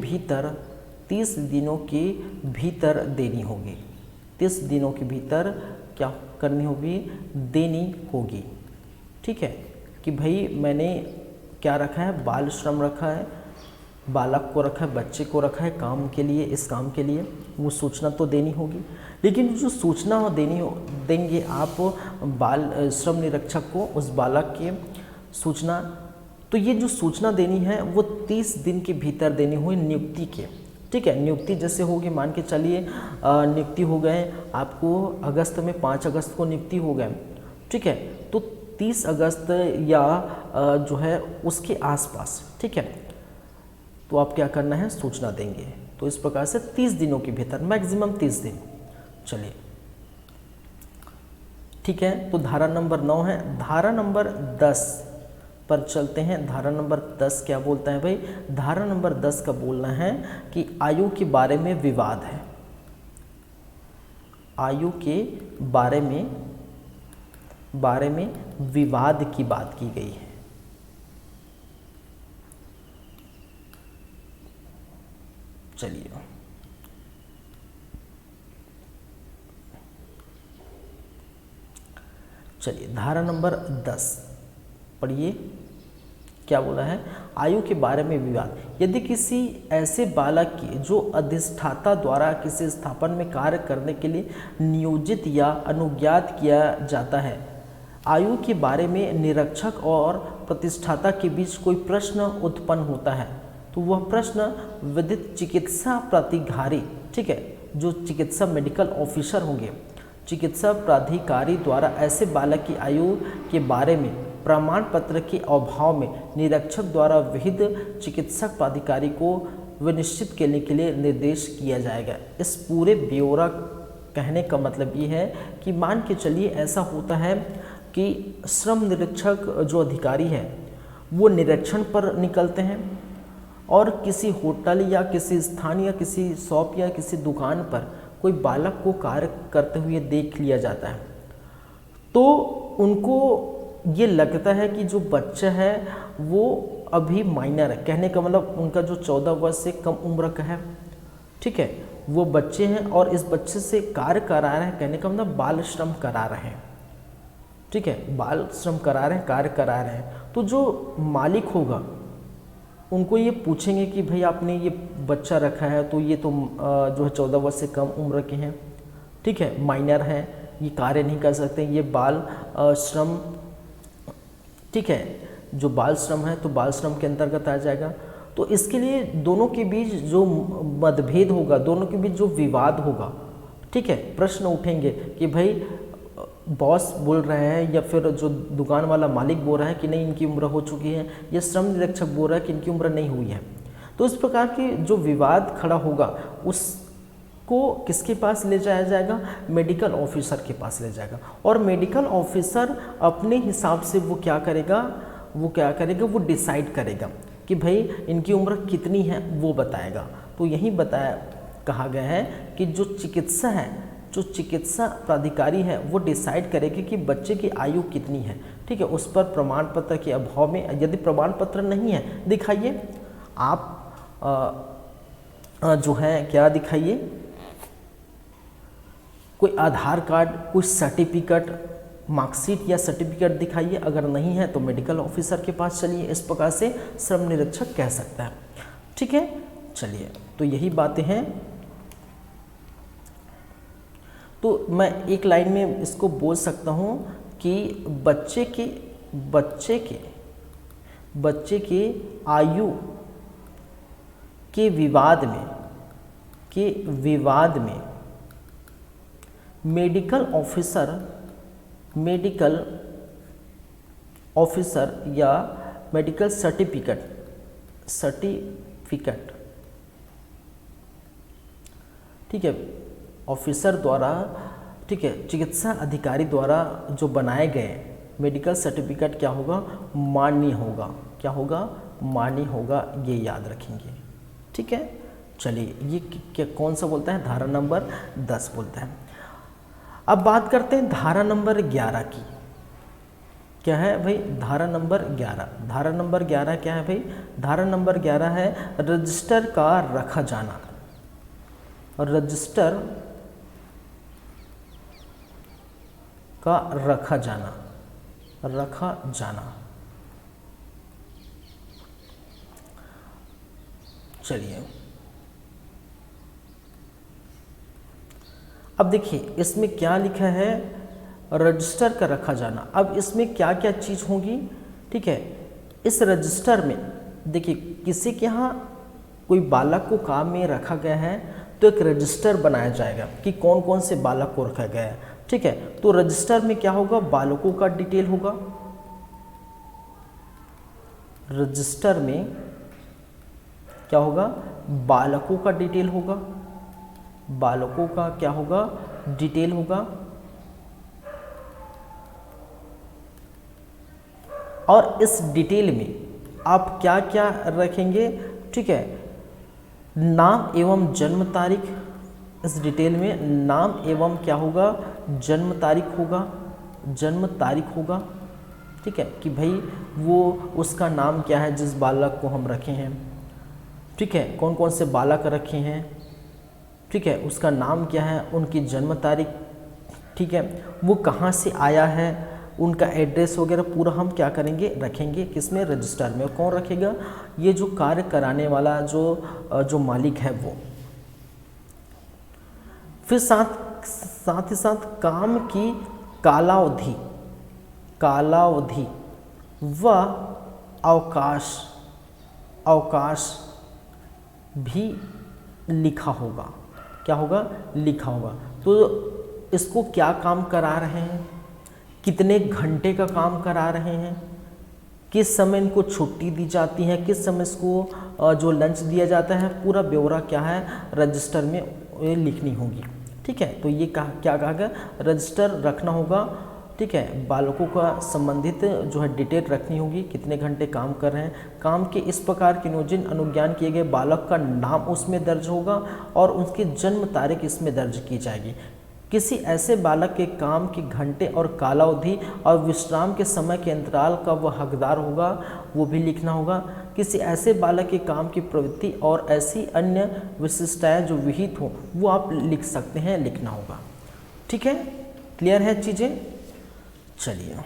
भीतर देनी होगी। 30 दिनों के भीतर क्या करनी होगी? देनी होगी, ठीक है। कि भाई मैंने क्या रखा है? बाल श्रम रखा है, बालक को रखा है, बच्चे को रखा है काम के लिए, इस काम के लिए, वो सूचना तो देनी होगी। लेकिन जो सूचना देंगे आप बाल श्रम निरीक्षक को उस बालक के सूचना, तो ये जो सूचना देनी है वो 30 दिन के भीतर देनी हुई नियुक्ति के, ठीक है। नियुक्ति जैसे होगी, मान के चलिए नियुक्ति हो गए आपको अगस्त में, 5 अगस्त को नियुक्ति हो गए, ठीक है। तो 30 अगस्त या जो है उसके आसपास, ठीक है, तो आप क्या करना है? सूचना देंगे। तो इस प्रकार से 30 दिनों के भीतर, मैक्सिमम 30 दिन। चलिए ठीक है, तो धारा नंबर 9 है। धारा नंबर 10 पर चलते हैं। धारा नंबर 10 क्या बोलता है भाई? धारा नंबर 10 का बोलना है कि आयु के बारे में विवाद है। आयु के बारे में विवाद की बात की गई है। चलिए धारा नंबर 10 पढ़िए, क्या बोला है? आयु के बारे में विवाद। यदि किसी ऐसे बालक की जो अधिष्ठाता द्वारा किसी स्थापन में कार्य करने के लिए नियोजित या अनुज्ञात किया जाता है, आयु के बारे में निरीक्षक और प्रतिष्ठाता के बीच कोई प्रश्न उत्पन्न होता है, तो वह प्रश्न विधिक चिकित्सा प्राधिकारी, ठीक है, जो चिकित्सा मेडिकल ऑफिसर होंगे, चिकित्सा प्राधिकारी द्वारा ऐसे बालक की आयु के बारे में प्रमाण पत्र के अभाव में निरीक्षक द्वारा विहित चिकित्सक प्राधिकारी को विनिश्चित करने के लिए निर्देश किया जाएगा। इस पूरे ब्यौरा कहने का मतलब ये है कि मान के चलिए ऐसा होता है कि श्रम निरीक्षक जो अधिकारी है वो निरीक्षण पर निकलते हैं और किसी होटल या किसी स्थान या किसी शॉप या किसी दुकान पर कोई बालक को कार्य करते हुए देख लिया जाता है, तो उनको ये लगता है कि जो बच्चा है वो अभी माइनर है। कहने का मतलब उनका जो 14 वर्ष से कम उम्र का है, ठीक है, वो बच्चे हैं और इस बच्चे से कार्य करा रहे हैं। कहने का मतलब बाल श्रम करा रहे हैं, ठीक है, बाल श्रम करा रहे हैं, कार्य करा रहे हैं। तो जो मालिक होगा उनको ये पूछेंगे कि भाई आपने ये बच्चा रखा है तो ये तो जो है 14 वर्ष से कम उम्र के हैं, ठीक है, माइनर हैं, ये कार्य नहीं कर सकते, ये बाल श्रम, ठीक है, जो बाल श्रम है तो बाल श्रम के अंतर्गत आ जाएगा। तो इसके लिए दोनों के बीच जो मतभेद होगा, दोनों के बीच जो विवाद होगा, ठीक है, प्रश्न उठेंगे कि भाई बॉस बोल रहे हैं या फिर जो दुकान वाला मालिक बोल रहा है कि नहीं इनकी उम्र हो चुकी है, या श्रम निरीक्षक बोल रहा है कि इनकी उम्र नहीं हुई है। तो इस प्रकार की जो विवाद खड़ा होगा उसको किसके पास ले जाया जाएगा? मेडिकल ऑफिसर के पास ले जाएगा। और मेडिकल ऑफिसर अपने हिसाब से वो क्या करेगा? वो डिसाइड करेगा कि भाई इनकी उम्र कितनी है, वो बताएगा। तो यही कहा गया है कि जो चिकित्सा प्राधिकारी है वो डिसाइड करेगी कि बच्चे की आयु कितनी है, ठीक है। उस पर प्रमाण पत्र के अभाव में, यदि प्रमाण पत्र नहीं है, दिखाइए आप जो है क्या दिखाइए, कोई आधार कार्ड, कोई सर्टिफिकेट, मार्कशीट या सर्टिफिकेट दिखाइए। अगर नहीं है तो मेडिकल ऑफिसर के पास चलिए। इस प्रकार से श्रम निरीक्षक कह सकता है, ठीक है। चलिए, तो यही बातें हैं। तो मैं एक लाइन में इसको बोल सकता हूँ कि बच्चे के आयु के विवाद में मेडिकल ऑफिसर या मेडिकल सर्टिफिकेट, ठीक है, ऑफिसर द्वारा, ठीक है, चिकित्सा अधिकारी द्वारा जो बनाए गए मेडिकल सर्टिफिकेट क्या होगा? मान्य होगा। क्या होगा? मान्य होगा। ये याद रखेंगे, ठीक है। चलिए, ये क्या कौन सा बोलता है? धारा नंबर 10 बोलता है। अब बात करते हैं धारा नंबर 11 की। क्या है भाई? धारा नंबर 11। धारा नंबर 11 क्या है भाई? धारा नंबर 11 है रजिस्टर का रखा जाना। रजिस्टर का रखा जाना। चलिए, अब देखिए इसमें क्या लिखा है? रजिस्टर का रखा जाना। अब इसमें क्या क्या चीज़ होगी, ठीक है। इस रजिस्टर में देखिए, किसी के यहाँ कोई बालक को काम में रखा गया है तो एक रजिस्टर बनाया जाएगा कि कौन कौन से बालक को रखा गया है, ठीक है। तो रजिस्टर में क्या होगा? बालकों का डिटेल होगा। रजिस्टर में क्या होगा? बालकों का डिटेल होगा। बालकों का क्या होगा? डिटेल होगा। और इस डिटेल में आप क्या क्या रखेंगे, ठीक है, नाम एवं जन्म तारीख। इस डिटेल में नाम एवं क्या होगा, जन्म तारीख होगा, जन्म तारीख होगा, ठीक है, कि भाई वो उसका नाम क्या है जिस बालक को हम रखे हैं, ठीक है, कौन कौन से बालक रखे हैं, ठीक है, उसका नाम क्या है, उनकी जन्म तारीख, ठीक है, वो कहाँ से आया है, उनका एड्रेस वगैरह पूरा हम क्या करेंगे, रखेंगे किसमें, रजिस्टर में। कौन रखेगा, ये जो कार्य कराने वाला जो मालिक है वो। फिर साथ ही साथ काम की कालावधि व अवकाश भी लिखा होगा। क्या होगा, लिखा होगा। तो इसको क्या काम करा रहे हैं, कितने घंटे का काम करा रहे हैं, किस समय इनको छुट्टी दी जाती है, किस समय इसको जो लंच दिया जाता है, पूरा ब्यौरा क्या है रजिस्टर में ये लिखनी होगी, ठीक है। तो ये क्या कहा गया, रजिस्टर रखना होगा, ठीक है, बालकों का संबंधित जो है डिटेल रखनी होगी, कितने घंटे काम कर रहे हैं, काम के इस प्रकार के नियोजन अनुज्ञान किए गए बालक का नाम उसमें दर्ज होगा और उसकी जन्म तारीख इसमें दर्ज की जाएगी। किसी ऐसे बालक के काम के घंटे और कालावधि और विश्राम के समय के अंतराल का वह हकदार होगा, वो भी लिखना होगा। किसी ऐसे बालक के काम की प्रवृत्ति और ऐसी अन्य विशिष्टताएं जो विहित हो वो आप लिख सकते हैं, लिखना होगा, ठीक है। क्लियर है चीज़ें, चलिए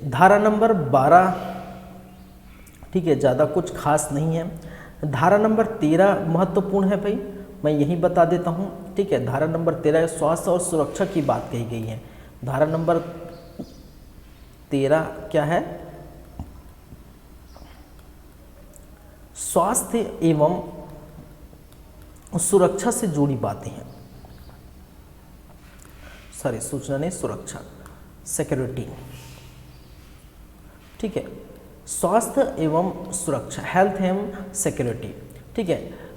धारा नंबर 12, ठीक है, ज़्यादा कुछ खास नहीं है। धारा नंबर 13 महत्वपूर्ण है भाई, मैं यही बता देता हूँ, ठीक है। धारा नंबर 13 स्वास्थ्य और सुरक्षा की बात कही गई है। धारा नंबर 13 क्या है, स्वास्थ्य एवं सुरक्षा से जुड़ी बातें हैं, सॉरी सूचना नहीं, सुरक्षा, सिक्योरिटी, ठीक है, स्वास्थ्य एवं सुरक्षा, हेल्थ एवं सिक्योरिटी, ठीक है।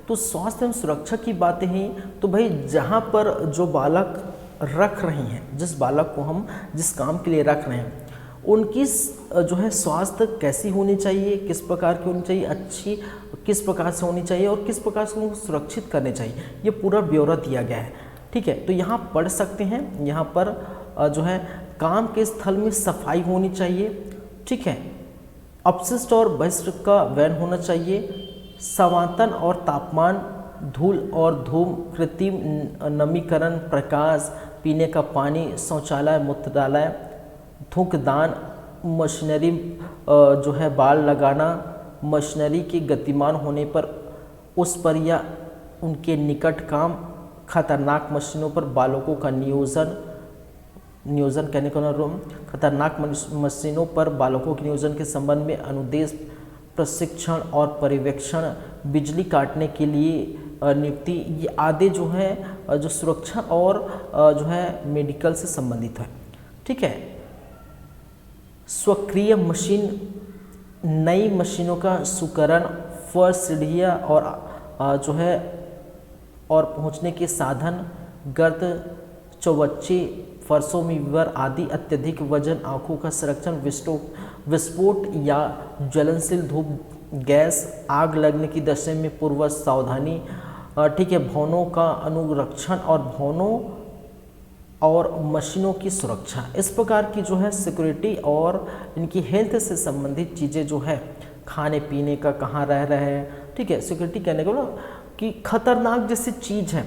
तो स्वास्थ्य एवं सुरक्षा की बातें हैं, तो भाई जहाँ पर जो बालक रख रहे हैं, जिस बालक को हम जिस काम के लिए रख रहे हैं, उनकी जो है स्वास्थ्य कैसी होनी चाहिए, किस प्रकार की होनी चाहिए, अच्छी किस प्रकार से होनी चाहिए और किस प्रकार से उनको सुरक्षित करने चाहिए, ये पूरा ब्यौरा दिया गया है, ठीक है। तो यहाँ पढ़ सकते हैं, यहाँ पर जो है काम के स्थल में सफाई होनी चाहिए, ठीक है, अपशिष्ट और बहिष्ट का वैन होना चाहिए, समातन और तापमान, धूल और धूम, कृत्रिम नमीकरण, प्रकाश, पीने का पानी, शौचालय, मूत्रालय, थूकदान, मशीनरी जो है बाल लगाना, मशीनरी के गतिमान होने पर उस पर या उनके निकट काम, खतरनाक मशीनों पर बालकों का नियोजन करने का अनुरोध, खतरनाक मशीनों पर बालकों के नियोजन के संबंध में अनुदेश, प्रशिक्षण और पर्यवेक्षण, बिजली काटने के लिए नियुक्ति, ये आदि जो है जो सुरक्षा और जो है मेडिकल से संबंधित है, ठीक है। स्वक्रिय मशीन, नई मशीनों का सुकरण, फर्श, सीढ़ियाँ और जो है और पहुँचने के साधन, गर्त, चौबच्चे, फर्शों में विवर आदि, अत्यधिक वजन, आँखों का संरक्षण, विस्फोट या ज्वलनशील धूप, गैस, आग लगने की दशा में पूर्व सावधानी, ठीक है, भवनों का अनुरक्षण और भवनों और मशीनों की सुरक्षा, इस प्रकार की जो है सिक्योरिटी और इनकी हेल्थ से संबंधित चीज़ें जो है, खाने पीने का, कहाँ रह रहे हैं, ठीक है। सिक्योरिटी कहने को ना कि खतरनाक जैसी चीज़ है,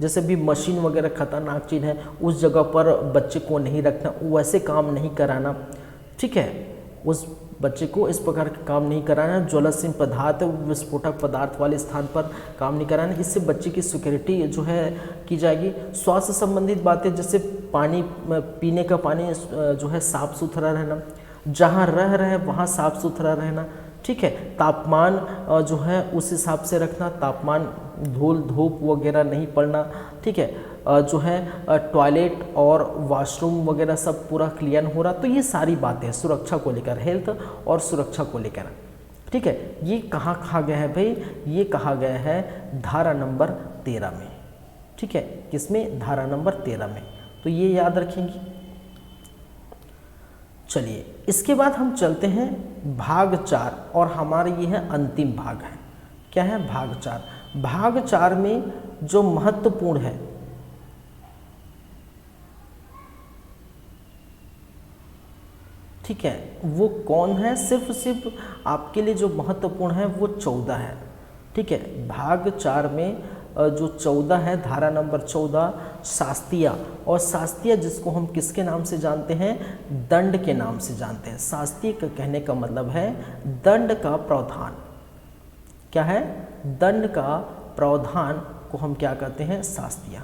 जैसे भी मशीन वगैरह खतरनाक चीज़ है, उस जगह पर बच्चे को नहीं रखना, वैसे काम नहीं कराना, ठीक है, उस बच्चे को इस प्रकार का काम नहीं कराना, ज्वलनशील पदार्थ, विस्फोटक पदार्थ वाले स्थान पर काम नहीं कराना, इससे बच्चे की सिक्योरिटी जो है की जाएगी। स्वास्थ्य संबंधित बातें जैसे पानी, पीने का पानी जो है साफ़ सुथरा रहना, जहाँ रह रहे वहाँ साफ़ सुथरा रहना, ठीक है। तापमान जो है उस हिसाब से रखना, तापमान धूल धूप वगैरह नहीं पड़ना, ठीक है। जो है टॉयलेट और वॉशरूम वगैरह सब पूरा क्लीन हो रहा, तो ये सारी बातें हैं सुरक्षा को लेकर, हेल्थ और सुरक्षा को लेकर, ठीक है। ये कहाँ कहा गया है भाई, ये कहा गया है धारा नंबर 13 में, ठीक है। किसमें? धारा नंबर 13 में। तो ये याद रखेंगी। चलिए इसके बाद हम चलते हैं भाग 4, और हमारा ये है अंतिम भाग है। क्या है? भाग 4। भाग 4 में जो महत्वपूर्ण है, ठीक है, वो कौन है? सिर्फ आपके लिए जो महत्वपूर्ण है वो 14 है, ठीक है। भाग 4 में जो 14 है, धारा नंबर 14 शास्त्रीय, और शास्त्रीय जिसको हम किसके नाम से जानते हैं? दंड के नाम से जानते हैं। शास्त्रीय का कहने का मतलब है दंड का प्रावधान। क्या है? दंड का प्रावधान को हम क्या कहते हैं? शास्त्रीय।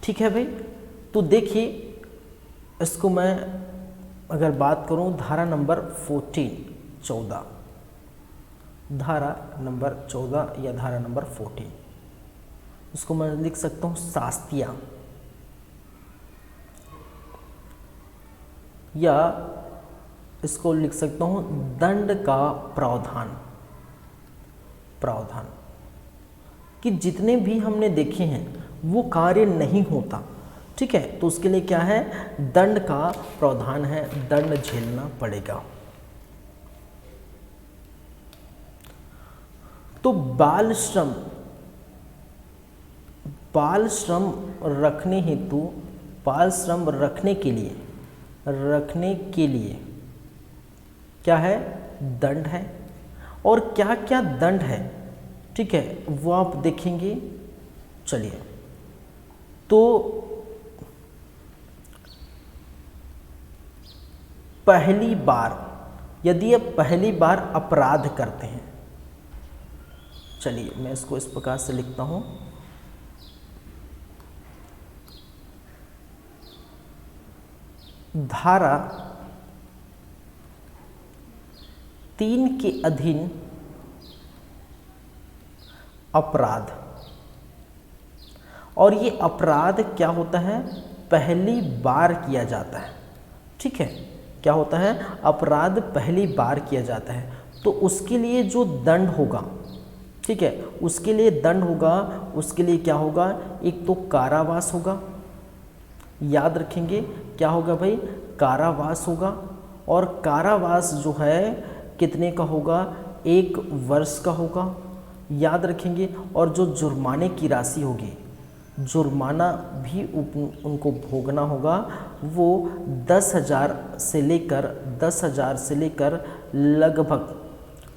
ठीक है भाई। तो देखिए इसको मैं अगर बात करूं, धारा नंबर 14 धारा नंबर 14 या धारा नंबर 14, इसको मैं लिख सकता हूं शास्त्रीय, या इसको लिख सकता हूं दंड का प्रावधान। कि जितने भी हमने देखे हैं वो कार्य नहीं होता, ठीक है, तो उसके लिए क्या है? दंड का प्रावधान है, दंड झेलना पड़ेगा। तो बाल श्रम रखने हेतु, बाल श्रम रखने के लिए क्या है? दंड है। और क्या क्या दंड है, ठीक है, वो आप देखेंगे। चलिए, तो पहली बार, यदि आप पहली बार अपराध करते हैं, चलिए मैं इसको इस प्रकार से लिखता हूं, धारा 3 के अधीन अपराध, और ये अपराध क्या होता है? पहली बार किया जाता है, ठीक है। क्या होता है? अपराध पहली बार किया जाता है, तो उसके लिए जो दंड होगा, ठीक है, उसके लिए दंड होगा, उसके लिए क्या होगा? एक तो कारावास होगा, याद रखेंगे, क्या होगा भाई? कारावास होगा। और कारावास जो है कितने का होगा? 1 वर्ष का होगा, याद रखेंगे। और जो जुर्माने की राशि होगी, जुर्माना भी उनको भोगना होगा, वो 10,000 से लेकर लगभग,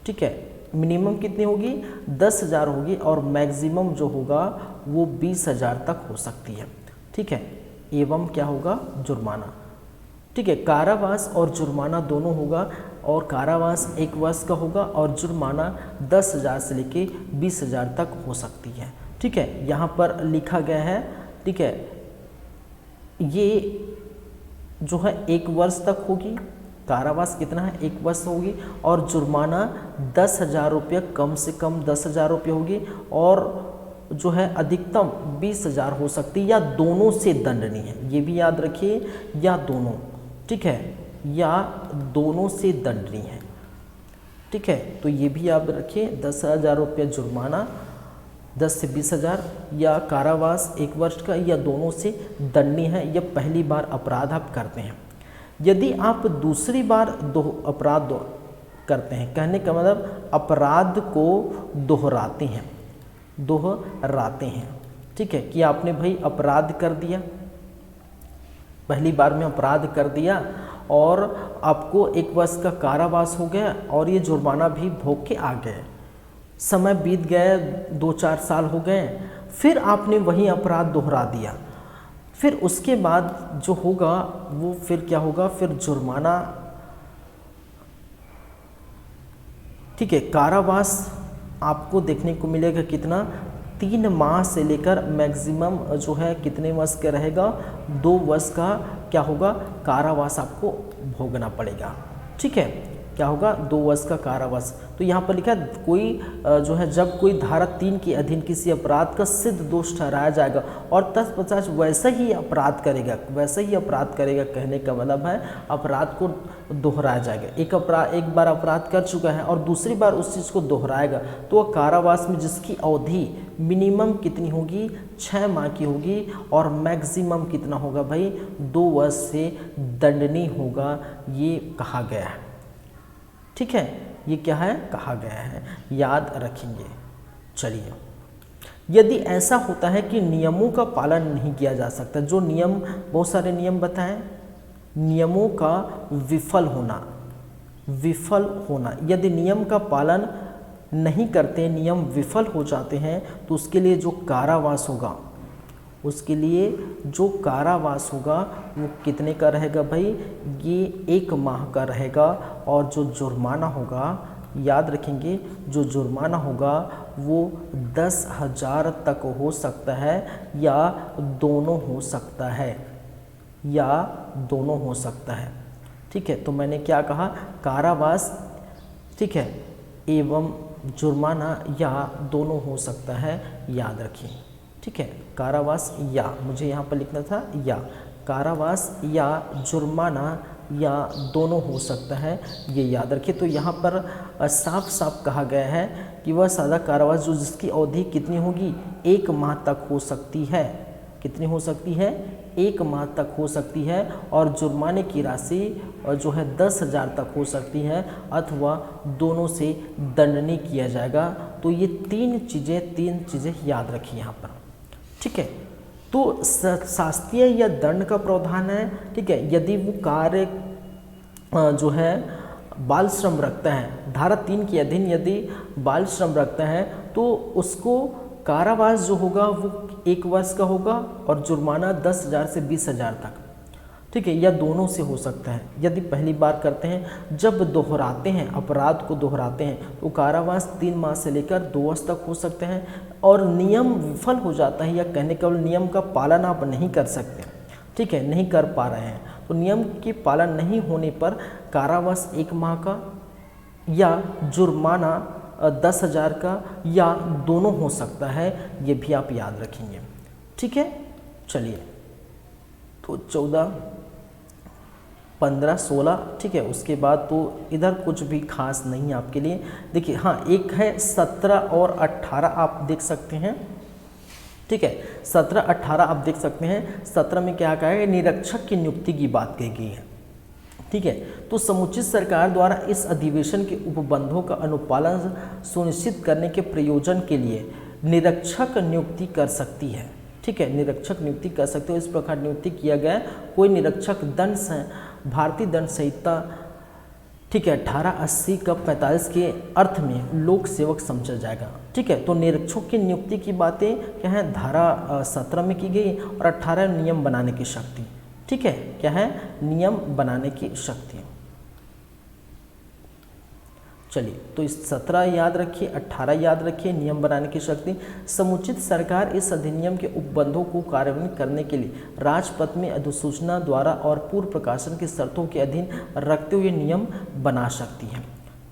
ठीक है, मिनिमम कितनी होगी? 10,000 होगी, और मैक्सिमम जो होगा वो 20,000 तक हो सकती है, ठीक है। एवं क्या होगा? जुर्माना, ठीक है। कारावास और जुर्माना दोनों होगा, और कारावास 1 वर्ष का होगा, और जुर्माना 10,000 से लेके 20,000 तक हो सकती है, ठीक है। यहाँ पर लिखा गया है, ठीक है, ये जो है 1 वर्ष तक होगी, कारावास कितना है? 1 वर्ष होगी, और जुर्माना 10,000 रुपये, कम से कम 10,000 रुपये होगी, और जो है अधिकतम 20,000 हो सकती है, या दोनों से दंडनीय है, ये भी याद रखिए, या दोनों, ठीक है, या दोनों से दंडनीय है, ठीक है। तो ये भी याद रखिए, 10,000 रुपये जुर्माना, 10 से 20,000, या कारावास 1 वर्ष का, या दोनों से दंडनीय है। यह पहली बार अपराध आप करते हैं। यदि आप दूसरी बार अपराध करते हैं, कहने का मतलब अपराध को दोहराते हैं, ठीक है, कि आपने भाई अपराध कर दिया, पहली बार में अपराध कर दिया, और आपको 1 वर्ष का कारावास हो गया, और ये जुर्माना भी भोग के आ गए, समय बीत गए, 2-4 साल हो गए, फिर आपने वही अपराध दोहरा दिया, फिर उसके बाद जो होगा वो फिर क्या होगा? फिर जुर्माना, ठीक है। कारावास आपको देखने को मिलेगा कितना? 3 माह से लेकर मैक्सिमम जो है कितने वर्ष का रहेगा? 2 वर्ष का क्या होगा? कारावास आपको भोगना पड़ेगा, ठीक है। क्या होगा, 2 वर्ष का कारावास। तो यहाँ पर लिखा है कोई जो है जब कोई धारा 3 के अधीन किसी अपराध का सिद्ध दोष ठहराया जाएगा और तत्पश्चात वैसा ही अपराध करेगा, कहने का मतलब है अपराध को दोहराया जाएगा। एक बार अपराध कर चुका है और दूसरी बार उस चीज़ को दोहराएगा तो वह कारावास में जिसकी अवधि मिनिमम कितनी होगी, 6 माह की होगी और मैक्सिमम कितना होगा भाई, 2 वर्ष से दंडनीय होगा, ये कहा गया है। ठीक है, ये क्या है, कहा गया है, याद रखेंगे। चलिए, यदि ऐसा होता है कि नियमों का पालन नहीं किया जा सकता, जो नियम, बहुत सारे नियम बताएं, नियमों का विफल होना, यदि नियम का पालन नहीं करते, नियम विफल हो जाते हैं तो उसके लिए जो कारावास होगा, वो कितने का रहेगा भाई, ये 1 माह का रहेगा। और जो जुर्माना होगा, याद रखेंगे, जो जुर्माना होगा वो 10,000 तक हो सकता है या दोनों हो सकता है, ठीक है। तो मैंने क्या कहा, कारावास, ठीक है, एवं जुर्माना या दोनों हो सकता है, याद रखिए। ठीक है, कारावास या, मुझे यहाँ पर लिखना था या, कारावास या जुर्माना या दोनों हो सकता है, ये याद रखिए। तो यहाँ पर साफ साफ कहा गया है कि वह सादा कारावास जो जिसकी अवधि कितनी होगी, 1 माह तक हो सकती है। कितनी हो सकती है, 1 माह तक हो सकती है। और जुर्माने की राशि जो है 10,000 तक हो सकती है अथवा दोनों से दंडनीय किया जाएगा। तो ये 3 चीज़ें याद रखिए यहाँ पर। ठीक है, तो शास्तीय या दंड का प्रावधान है। ठीक है, यदि वो कार्य जो है बाल श्रम रखता है, धारा 3 के अधीन यदि बाल श्रम रखता है तो उसको कारावास जो होगा वो 1 वर्ष का होगा और जुर्माना 10,000 से 20,000 तक। ठीक है, या दोनों से हो सकता है। यदि पहली बार करते हैं, जब दोहराते हैं, अपराध को दोहराते हैं तो कारावास 3 माह से लेकर 2 वर्ष तक हो सकते हैं। और नियम विफल हो जाता है या कहने केवल नियम का पालन आप नहीं कर सकते, ठीक है, नहीं कर पा रहे हैं, तो नियम के पालन नहीं होने पर कारावास 1 माह का या जुर्माना 10,000 का या दोनों हो सकता है, ये भी आप याद रखेंगे। ठीक है, चलिए, तो 14, 15, 16, ठीक है, उसके बाद तो इधर कुछ भी खास नहीं है आपके लिए। देखिए, हाँ, एक है 17 और 18 आप देख सकते हैं। ठीक है, 17, 18 आप देख सकते हैं। 17 में क्या कहा है, निरीक्षक की नियुक्ति की बात कही गई है। ठीक है, तो समुचित सरकार द्वारा इस अधिवेशन के उपबंधों का अनुपालन सुनिश्चित करने के प्रयोजन के लिए निरीक्षक नियुक्ति कर सकती है। ठीक है, निरीक्षक नियुक्ति कर सकते हो। इस प्रकार नियुक्ति किया गया कोई निरीक्षक भारतीय दंड संहिता, ठीक है, 1880 का 45 के अर्थ में लोक सेवक समझा जाएगा। ठीक है, तो निरीक्षक की नियुक्ति की बातें क्या है, धारा 17 में की गई और 18 नियम बनाने की शक्ति। ठीक है, क्या है, नियम बनाने की शक्ति। चलिए, तो इस 17 याद रखिए, 18 याद रखिए, नियम बनाने की शक्ति। समुचित सरकार इस अधिनियम के उपबंधों को कार्यान्वित करने के लिए राजपत्र में अधिसूचना द्वारा और पूर्व प्रकाशन की शर्तों के अधीन रखते हुए नियम बना सकती है।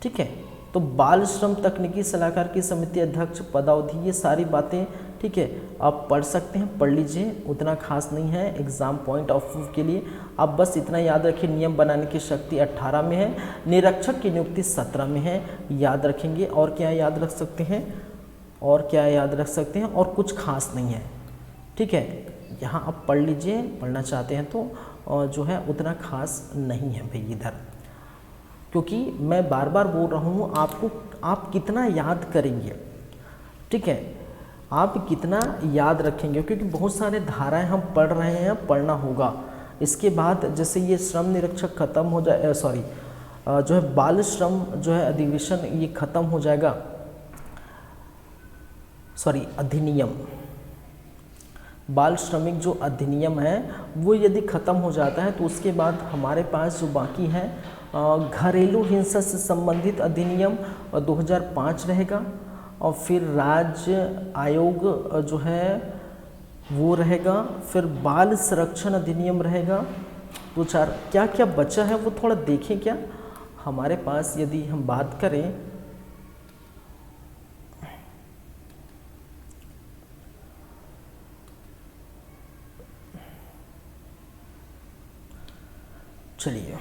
ठीक है, तो बाल श्रम तकनीकी सलाहकार की समिति अध्यक्ष पदावधि, ये सारी बातें, ठीक है, आप पढ़ सकते हैं, पढ़ लीजिए, उतना खास नहीं है एग्जाम पॉइंट ऑफ व्यू के लिए। आप बस इतना याद रखिए, नियम बनाने की शक्ति 18 में है, निरीक्षक की नियुक्ति 17 में है, याद रखेंगे। और क्या याद रख सकते हैं, और कुछ खास नहीं है। ठीक है, यहाँ आप पढ़ लीजिए, पढ़ना चाहते हैं तो, जो है उतना खास नहीं है भाई इधर, क्योंकि मैं बार बार बोल रहा हूँ आपको, आप कितना याद करेंगे। ठीक है, आप कितना याद रखेंगे, क्योंकि बहुत सारे धाराएं हम पढ़ रहे हैं, पढ़ना होगा। इसके बाद जैसे ये श्रम निरीक्षक खत्म हो जाए, जो है बाल श्रम जो है अधिवेशन ये खत्म हो जाएगा, अधिनियम, बाल श्रमिक जो अधिनियम है वो यदि ख़त्म हो जाता है तो उसके बाद हमारे पास जो बाकी है घरेलू हिंसा से संबंधित अधिनियम 2005 रहेगा। और फिर राज्य आयोग जो है वो रहेगा, फिर बाल संरक्षण अधिनियम रहेगा। 2-4 क्या क्या बचा है वो थोड़ा देखें क्या। हमारे पास यदि हम बात करें चलिए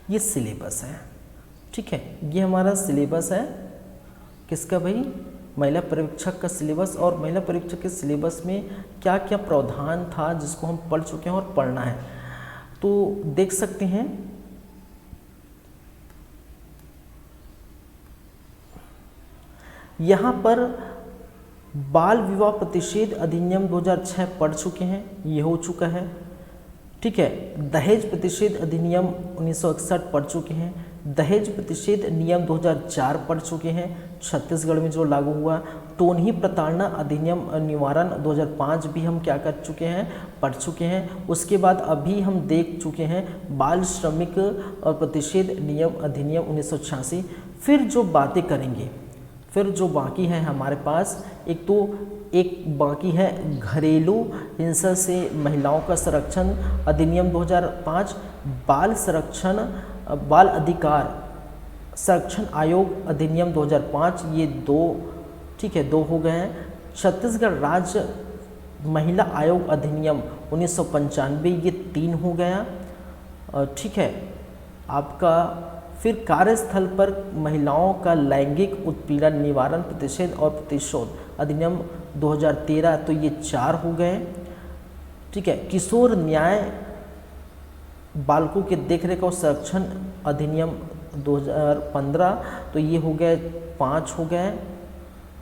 ये सिलेबस है, ठीक है, ये हमारा सिलेबस है किसका भाई, महिला पर्यवेक्षक का सिलेबस। और महिला पर्यवेक्षक के सिलेबस में क्या क्या प्रावधान था जिसको हम पढ़ चुके हैं और पढ़ना है, तो देख सकते हैं। यहाँ पर बाल विवाह प्रतिषेध अधिनियम 2006 पढ़ चुके हैं, ये हो चुका है, ठीक है। दहेज प्रतिषेध अधिनियम 1961 पढ़ चुके हैं। दहेज प्रतिषेध नियम 2004 पढ़ चुके हैं, छत्तीसगढ़ में जो लागू हुआ। टोनही प्रताड़ना अधिनियम निवारण 2005 भी हम क्या कर चुके हैं, पढ़ चुके हैं। उसके बाद अभी हम देख चुके हैं बाल श्रमिक और प्रतिषेध नियम अधिनियम 1986। फिर जो बातें करेंगे, फिर जो बाकी है हमारे पास, एक बाकी है घरेलू हिंसा से महिलाओं का संरक्षण अधिनियम 2005, बाल अधिकार संरक्षण आयोग अधिनियम 2005, ये 2, ठीक है, 2 हो गए हैं। छत्तीसगढ़ राज्य महिला आयोग अधिनियम 1995, ये 3 हो गया, ठीक है। आपका फिर कार्यस्थल पर महिलाओं का लैंगिक उत्पीड़न निवारण प्रतिषेध और प्रतिशोध अधिनियम 2013, तो ये 4 हो गए, ठीक है। किशोर न्याय बालकों के देखरेख और संरक्षण अधिनियम 2015, तो ये हो गए 5 हो गए,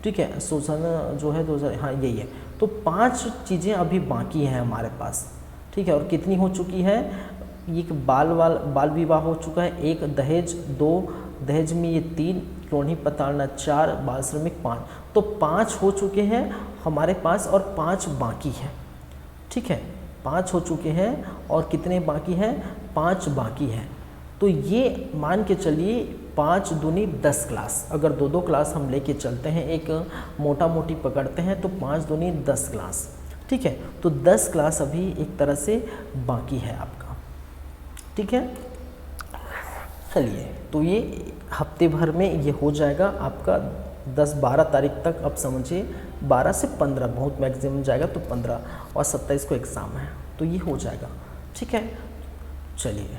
ठीक है। शोषण जो है 2000, हाँ यही है। तो 5 चीज़ें अभी बाकी हैं हमारे पास, ठीक है। और कितनी हो चुकी है, एक बाल विवाह हो चुका है, 1 दहेज, 2 दहेज में ये 3, टोनही प्रताड़ना 4, बाल श्रमिक 5, तो 5 हो चुके हैं हमारे पास और 5 बाकी हैं, ठीक है। 5 हो चुके हैं और कितने बाकी हैं, 5 बाकी हैं। तो ये मान के चलिए 5 दूनी 10 क्लास, अगर 2-2 क्लास हम लेके चलते हैं, एक मोटा मोटी पकड़ते हैं, तो 5 दूनी 10 क्लास, ठीक है। तो 10 क्लास अभी एक तरह से बाकी है आपका, ठीक है। चलिए, तो ये हफ्ते भर में ये हो जाएगा आपका 10-12 तारीख तक। अब समझिए 12 से 15 बहुत मैक्सिमम जाएगा, तो 15 और 27 को एग्ज़ाम है, तो ये हो जाएगा, ठीक है। चलिए,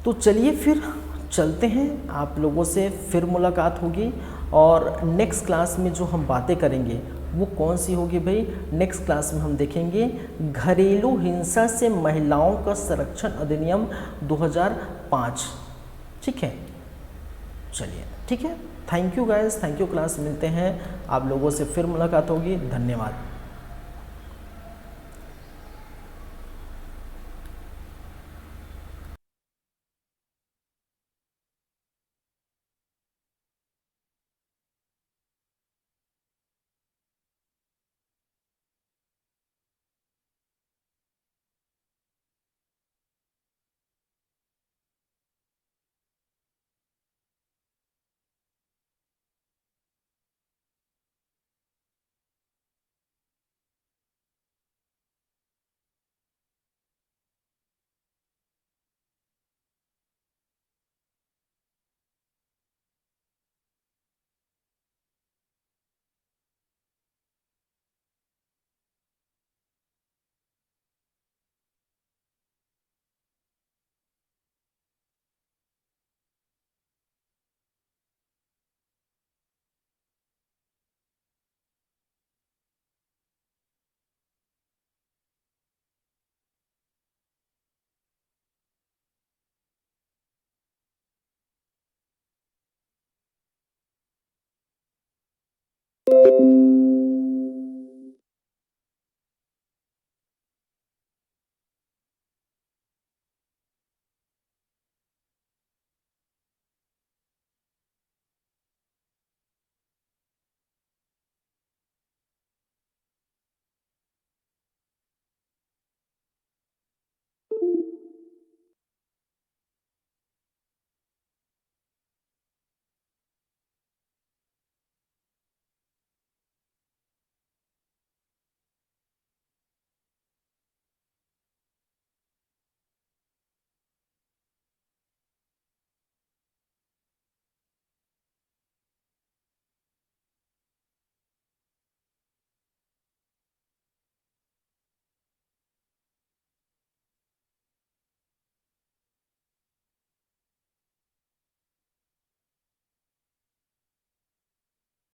तो चलिए फिर चलते हैं, आप लोगों से फिर मुलाकात होगी। और नेक्स्ट क्लास में जो हम बातें करेंगे वो कौन सी होगी भाई, नेक्स्ट क्लास में हम देखेंगे घरेलू हिंसा से महिलाओं का संरक्षण अधिनियम 2005, ठीक है। चलिए, ठीक है, thank you guys, thank you class, मिलते हैं, आप लोगों से फिर मुलाकात होगी, धन्यवाद।